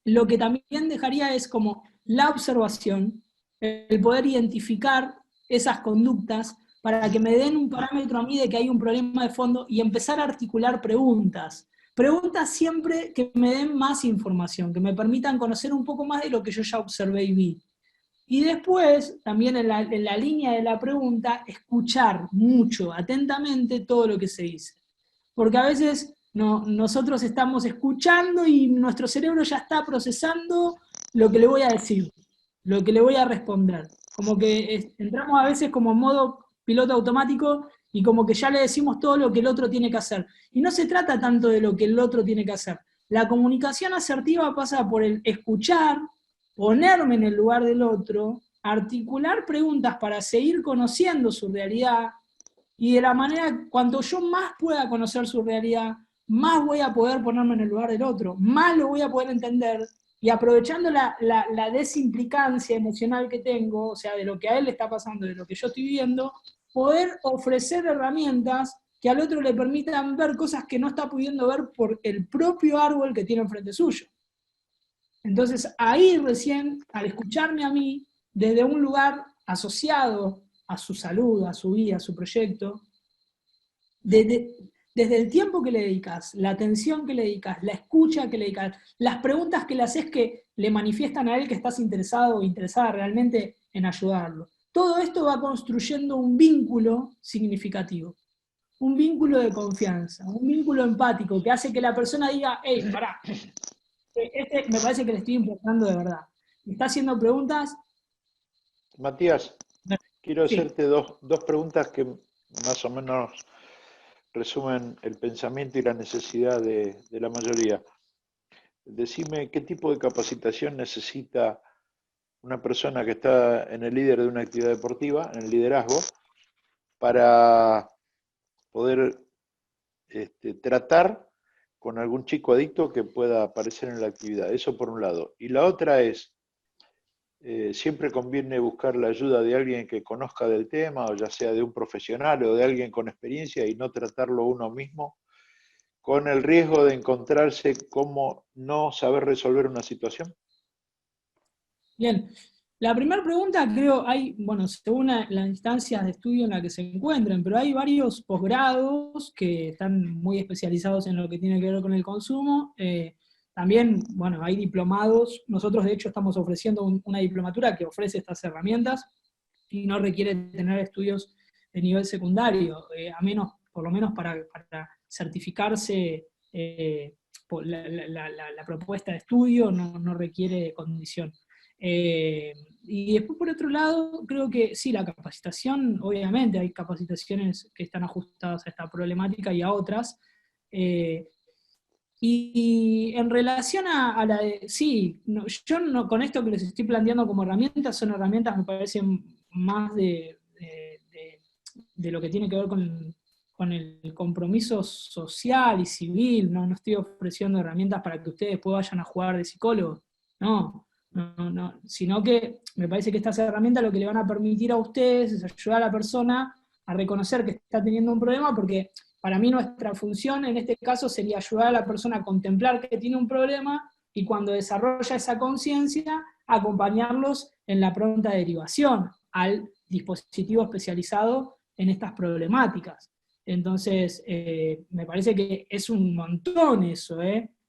lo que también dejaría es como la observación, el poder identificar esas conductas para que me den un parámetro a mí de que hay un problema de fondo y empezar a articular preguntas. Preguntas siempre que me den más información, que me permitan conocer un poco más de lo que yo ya observé y vi. Y después, también en la línea de la pregunta, escuchar mucho, atentamente, todo lo que se dice. Porque a veces nosotros estamos escuchando y nuestro cerebro ya está procesando lo que le voy a decir, lo que le voy a responder. Como que entramos a veces como en modo piloto automático y como que ya le decimos todo lo que el otro tiene que hacer. Y no se trata tanto de lo que el otro tiene que hacer. La comunicación asertiva pasa por el escuchar, ponerme en el lugar del otro, articular preguntas para seguir conociendo su realidad, y de la manera, cuanto yo más pueda conocer su realidad, más voy a poder ponerme en el lugar del otro, más lo voy a poder entender, y aprovechando la desimplicancia emocional que tengo, o sea, de lo que a él le está pasando, de lo que yo estoy viviendo, poder ofrecer herramientas que al otro le permitan ver cosas que no está pudiendo ver por el propio árbol que tiene enfrente suyo. Entonces ahí recién, al escucharme a mí, desde un lugar asociado a su salud, a su vida, a su proyecto, desde el tiempo que le dedicas, la atención que le dedicas, la escucha que le dedicas, las preguntas que le haces que le manifiestan a él que estás interesado o interesada realmente en ayudarlo. Todo esto va construyendo un vínculo significativo, un vínculo de confianza, un vínculo empático que hace que la persona diga, hey, pará, me parece que le estoy importando de verdad. ¿Me está haciendo preguntas? Matías, quiero Sí. hacerte dos preguntas que más o menos resumen el pensamiento y la necesidad de la mayoría. Decime qué tipo de capacitación necesita una persona que está en el líder de una actividad deportiva, en el liderazgo, para poder tratar con algún chico adicto que pueda aparecer en la actividad. Eso por un lado. Y la otra es, siempre conviene buscar la ayuda de alguien que conozca del tema, o ya sea de un profesional o de alguien con experiencia, y no tratarlo uno mismo, con el riesgo de encontrarse como no saber resolver una situación. Bien, la primera pregunta creo bueno, según las instancias de estudio en las que se encuentren, pero hay varios posgrados que están muy especializados en lo que tiene que ver con el consumo. También, bueno, hay diplomados. Nosotros de hecho estamos ofreciendo una diplomatura que ofrece estas herramientas y no requiere tener estudios de nivel secundario, por lo menos para certificarse. La propuesta de estudio no requiere condición. Y después, por otro lado, creo que sí, la capacitación, obviamente, hay capacitaciones que están ajustadas a esta problemática y a otras. Y en relación a la de, sí, yo no, con esto que les estoy planteando como herramientas, son herramientas me parecen más de lo que tiene que ver con el compromiso social y civil, no estoy ofreciendo herramientas para que ustedes después vayan a jugar de psicólogos, no, sino que me parece que estas herramientas lo que le van a permitir a ustedes es ayudar a la persona a reconocer que está teniendo un problema, porque para mí nuestra función en este caso sería ayudar a la persona a contemplar que tiene un problema y cuando desarrolla esa conciencia, acompañarlos en la pronta derivación al dispositivo especializado en estas problemáticas. Entonces, me parece que es un montón eso,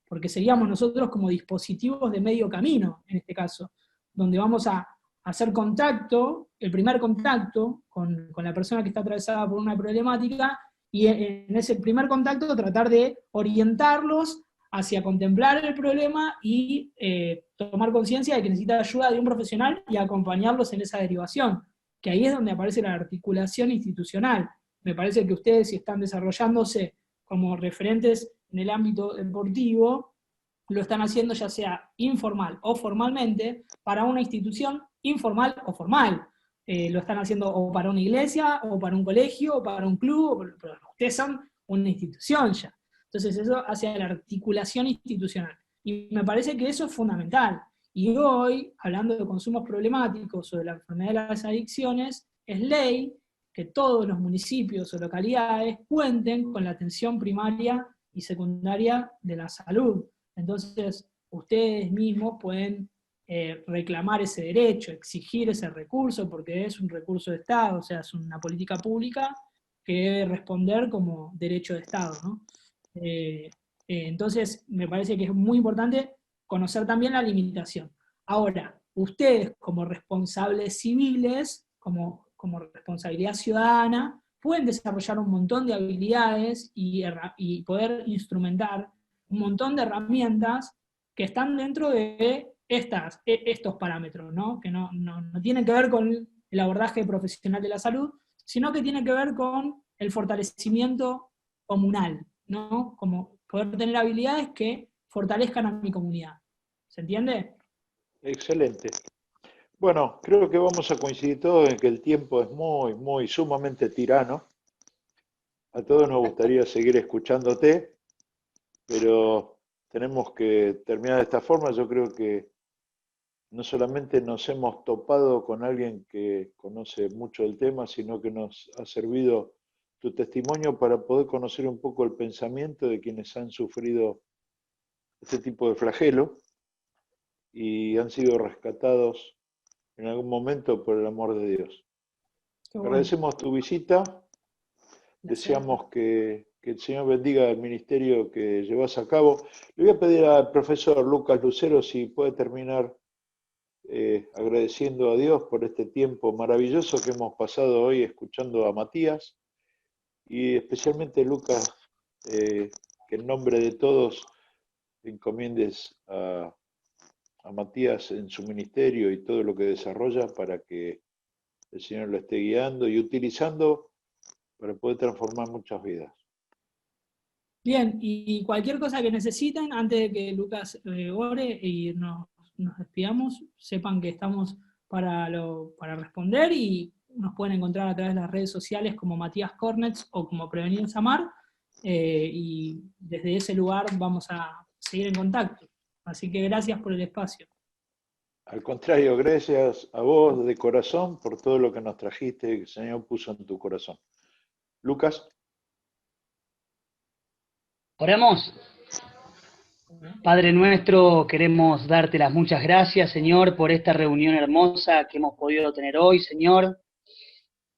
porque seríamos nosotros como dispositivos de medio camino, en este caso, donde vamos a hacer contacto, el primer contacto con la persona que está atravesada por una problemática, y en ese primer contacto tratar de orientarlos hacia contemplar el problema y tomar conciencia de que necesita ayuda de un profesional y acompañarlos en esa derivación, que ahí es donde aparece la articulación institucional. Me parece que ustedes, si están desarrollándose como referentes en el ámbito deportivo, lo están haciendo ya sea informal o formalmente para una institución informal o formal. Lo están haciendo o para una iglesia, o para un colegio, o para un club, pero ustedes son una institución ya. Entonces eso hacia la articulación institucional. Y me parece que eso es fundamental. Y hoy, hablando de consumos problemáticos o de la enfermedad de las adicciones, es ley que todos los municipios o localidades cuenten con la atención primaria y secundaria de la salud. Entonces, ustedes mismos pueden reclamar ese derecho, exigir ese recurso, porque es un recurso de Estado, o sea, es una política pública que debe responder como derecho de Estado, ¿no? Entonces, me parece que es muy importante conocer también la limitación. Ahora, ustedes como responsables civiles, como responsabilidad ciudadana, pueden desarrollar un montón de habilidades y poder instrumentar un montón de herramientas que están dentro de estos parámetros, ¿no? Que no tienen que ver con el abordaje profesional de la salud, sino que tienen que ver con el fortalecimiento comunal, ¿no? Como poder tener habilidades que fortalezcan a mi comunidad. ¿Se entiende? Excelente. Bueno, creo que vamos a coincidir todos en que el tiempo es muy, sumamente tirano. A todos nos gustaría seguir escuchándote, pero tenemos que terminar de esta forma. Yo creo que no solamente nos hemos topado con alguien que conoce mucho el tema, sino que nos ha servido tu testimonio para poder conocer un poco el pensamiento de quienes han sufrido este tipo de flagelo y han sido rescatados en algún momento por el amor de Dios. Qué bueno. Agradecemos tu visita, deseamos que el Señor bendiga el ministerio que llevas a cabo. Le voy a pedir al profesor Lucas Lucero si puede terminar agradeciendo a Dios por este tiempo maravilloso que hemos pasado hoy escuchando a Matías y especialmente Lucas, que en nombre de todos encomiendes a Matías en su ministerio y todo lo que desarrolla para que el Señor lo esté guiando y utilizando para poder transformar muchas vidas. Bien, y cualquier cosa que necesiten, antes de que Lucas ore y nos despidamos, sepan que estamos para responder y nos pueden encontrar a través de las redes sociales como Matías Cornets o como Prevenir Samar, y desde ese lugar vamos a seguir en contacto. Así que gracias por el espacio. Al contrario, gracias a vos de corazón por todo lo que nos trajiste, que el Señor puso en tu corazón. Lucas. Oramos. Padre nuestro, queremos darte las muchas gracias, Señor, por esta reunión hermosa que hemos podido tener hoy, Señor.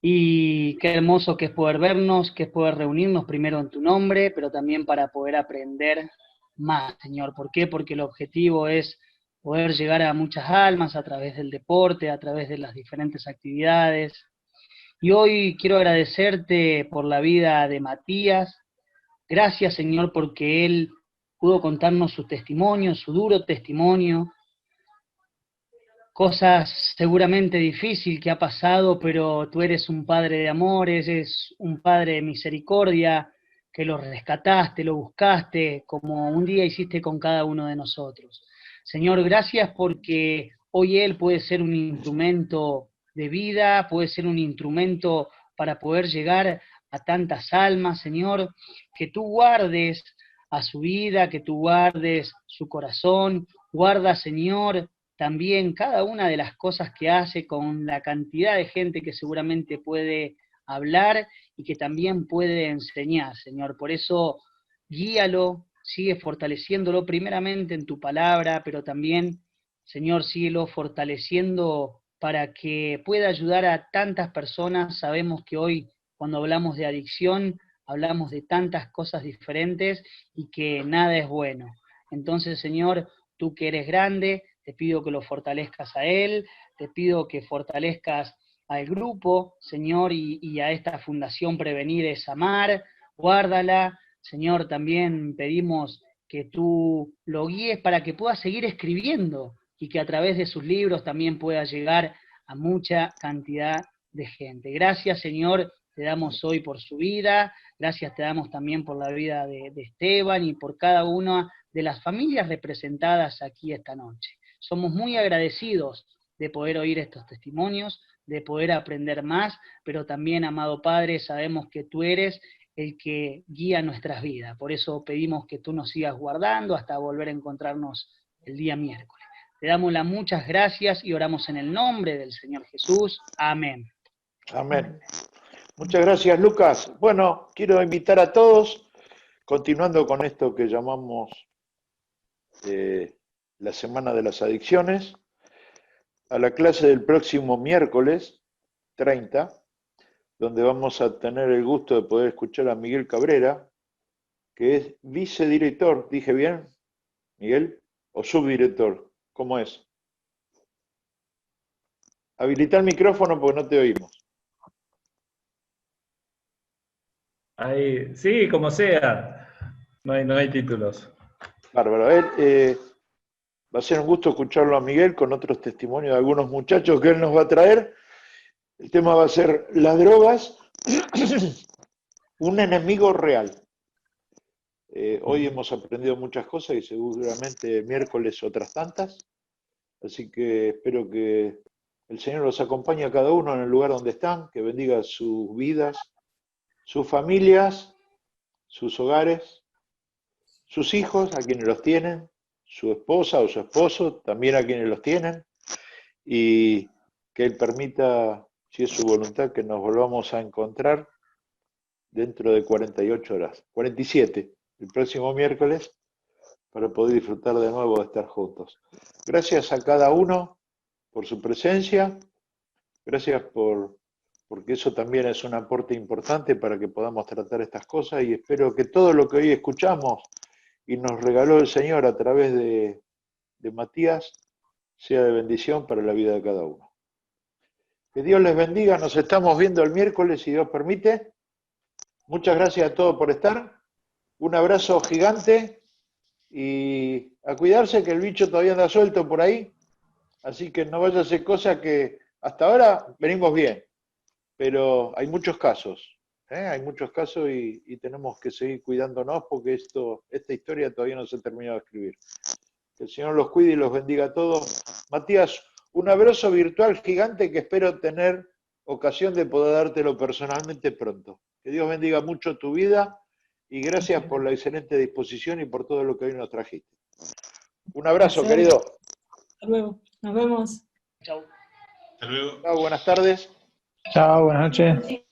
Y qué hermoso que es poder vernos, que es poder reunirnos primero en tu nombre, pero también para poder aprender más, Señor. ¿Por qué? Porque el objetivo es poder llegar a muchas almas a través del deporte, a través de las diferentes actividades. Y hoy quiero agradecerte por la vida de Matías. Gracias, Señor, porque él pudo contarnos su testimonio, su duro testimonio, cosas seguramente difíciles que ha pasado, pero tú eres un Padre de amor, eres un Padre de misericordia, que lo rescataste, lo buscaste, como un día hiciste con cada uno de nosotros. Señor, gracias porque hoy Él puede ser un instrumento de vida, puede ser un instrumento para poder llegar a tantas almas, Señor, que tú guardes a su vida, que tú guardes su corazón, guarda, Señor, también cada una de las cosas que hace con la cantidad de gente que seguramente puede hablar y que también puede enseñar, Señor. Por eso, guíalo, sigue fortaleciéndolo primeramente en tu palabra, pero también, Señor, síguelo fortaleciendo para que pueda ayudar a tantas personas. Sabemos que hoy, cuando hablamos de adicción, hablamos de tantas cosas diferentes y que nada es bueno. Entonces, Señor, tú que eres grande, te pido que lo fortalezcas a él, te pido que fortalezcas al grupo, Señor, y a esta Fundación Prevenir es Amar, guárdala, Señor, también pedimos que tú lo guíes para que pueda seguir escribiendo y que a través de sus libros también pueda llegar a mucha cantidad de gente. Gracias, Señor, te damos hoy por su vida, gracias te damos también por la vida de Esteban y por cada una de las familias representadas aquí esta noche. Somos muy agradecidos de poder oír estos testimonios, de poder aprender más, pero también, amado Padre, sabemos que tú eres el que guía nuestras vidas. Por eso pedimos que tú nos sigas guardando hasta volver a encontrarnos el día miércoles. Te damos las muchas gracias y oramos en el nombre del Señor Jesús. Amén. Amén. Muchas gracias, Lucas. Bueno, quiero invitar a todos, continuando con esto que llamamos la Semana de las Adicciones, a la clase del próximo miércoles 30, donde vamos a tener el gusto de poder escuchar a Miguel Cabrera, que es vicedirector, ¿dije bien, Miguel? ¿O subdirector? ¿Cómo es? Habilita el micrófono porque no te oímos. Ahí, sí, como sea. No hay títulos. Bárbaro. Va a ser un gusto escucharlo a Miguel con otros testimonios de algunos muchachos que él nos va a traer. El tema va a ser las drogas, un enemigo real. Hoy hemos aprendido muchas cosas y seguramente miércoles otras tantas. Así que espero que el Señor los acompañe a cada uno en el lugar donde están, que bendiga sus vidas, sus familias, sus hogares, sus hijos, a quienes los tienen, su esposa o su esposo, también a quienes los tienen, y que Él permita, si es su voluntad, que nos volvamos a encontrar dentro de 48 horas, 47, el próximo miércoles, para poder disfrutar de nuevo de estar juntos. Gracias a cada uno por su presencia, gracias porque eso también es un aporte importante para que podamos tratar estas cosas, y espero que todo lo que hoy escuchamos y nos regaló el Señor a través de Matías sea de bendición para la vida de cada uno. Que Dios les bendiga, nos estamos viendo el miércoles si Dios permite. Muchas gracias a todos por estar, un abrazo gigante y a cuidarse que el bicho todavía anda suelto por ahí, así que no vaya a ser cosa que hasta ahora venimos bien, pero hay muchos casos. Hay muchos casos y tenemos que seguir cuidándonos porque esta historia todavía no se ha terminado de escribir. Que el Señor los cuide y los bendiga a todos. Matías, un abrazo virtual gigante que espero tener ocasión de poder dártelo personalmente pronto. Que Dios bendiga mucho tu vida y gracias por la excelente disposición y por todo lo que hoy nos trajiste. Un abrazo, querido. Hasta luego. Nos vemos. Chau. Hasta luego. Chao, buenas tardes. Chao, buenas noches.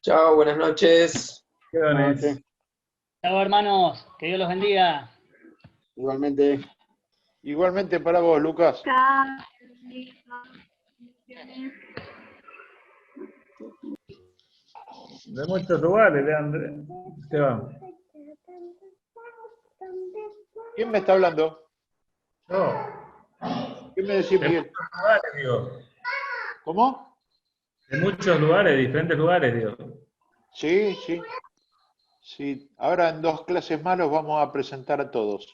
Chao, buenas noches. Quedones. Chau, hermanos. Que Dios los bendiga. Igualmente. Igualmente para vos, Lucas. De muchos lugares, Leandro. Esteban. ¿Quién me está hablando? Yo. ¿Qué me decís, De Miguel? muchos lugares, digo. ¿Cómo? De muchos lugares, diferentes lugares, digo. Sí, sí. Sí. Ahora en 2 clases más los vamos a presentar a todos.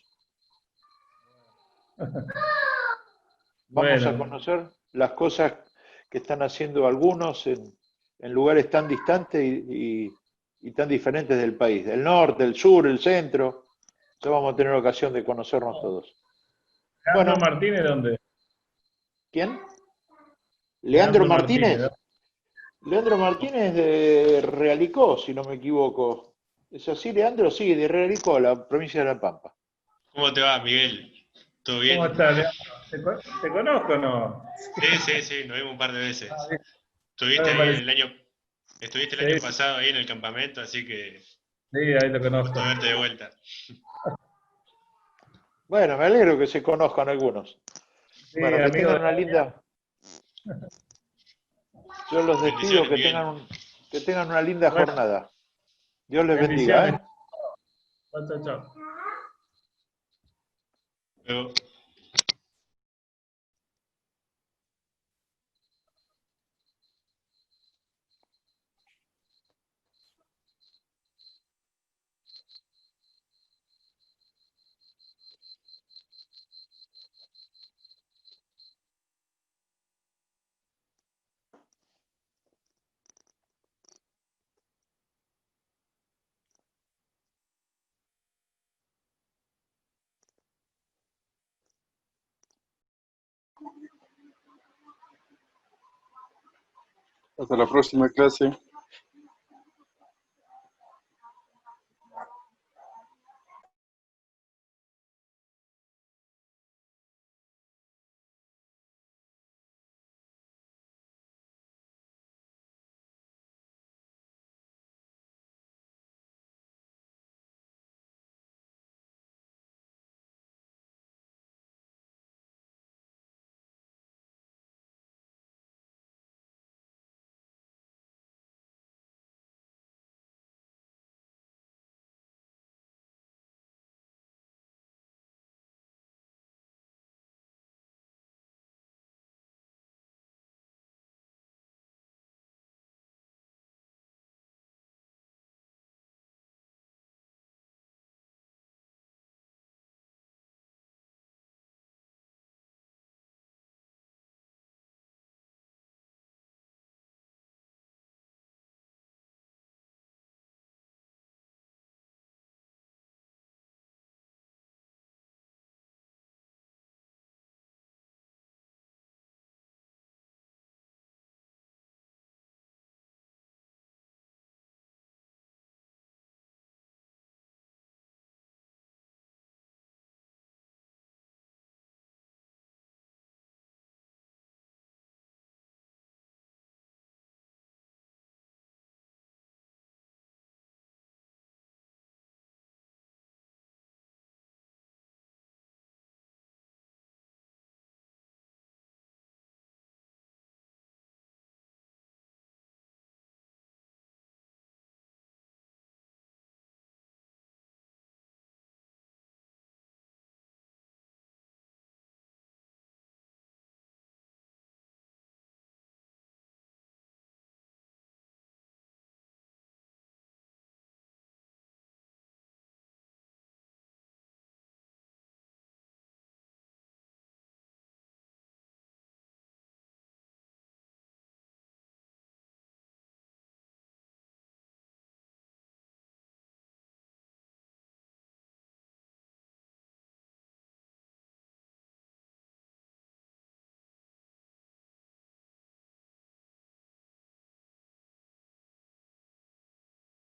Vamos a conocer las cosas que están haciendo algunos en lugares tan distantes y y tan diferentes del país, del norte, del sur, el centro. Ya vamos a tener ocasión de conocernos todos. Leandro Bueno. Martínez, ¿dónde? ¿Quién? Leandro Martínez. ¿no? Leandro Martínez de Realicó, si no me equivoco. ¿Es así, Leandro? Sí, de Realicó, la provincia de La Pampa. ¿Cómo te va, Miguel? ¿Todo bien? ¿Cómo estás, Leandro? ¿Te conozco o no? Sí, nos vimos un par de veces. Bien. Estuviste Me ahí parece- estuviste el Sí, año pasado ahí en el campamento, así que sí, ahí te conozco. gusto verte de vuelta. Bueno, me alegro que se conozcan algunos. Sí, Bueno, que amigo tengan de una linda... Yo los despido, Bendiciones, Miguel. que tengan una linda Bueno, jornada. Dios les bendiga, bendiciones. ¿eh? Chao, chao. Luego. Hasta la próxima clase.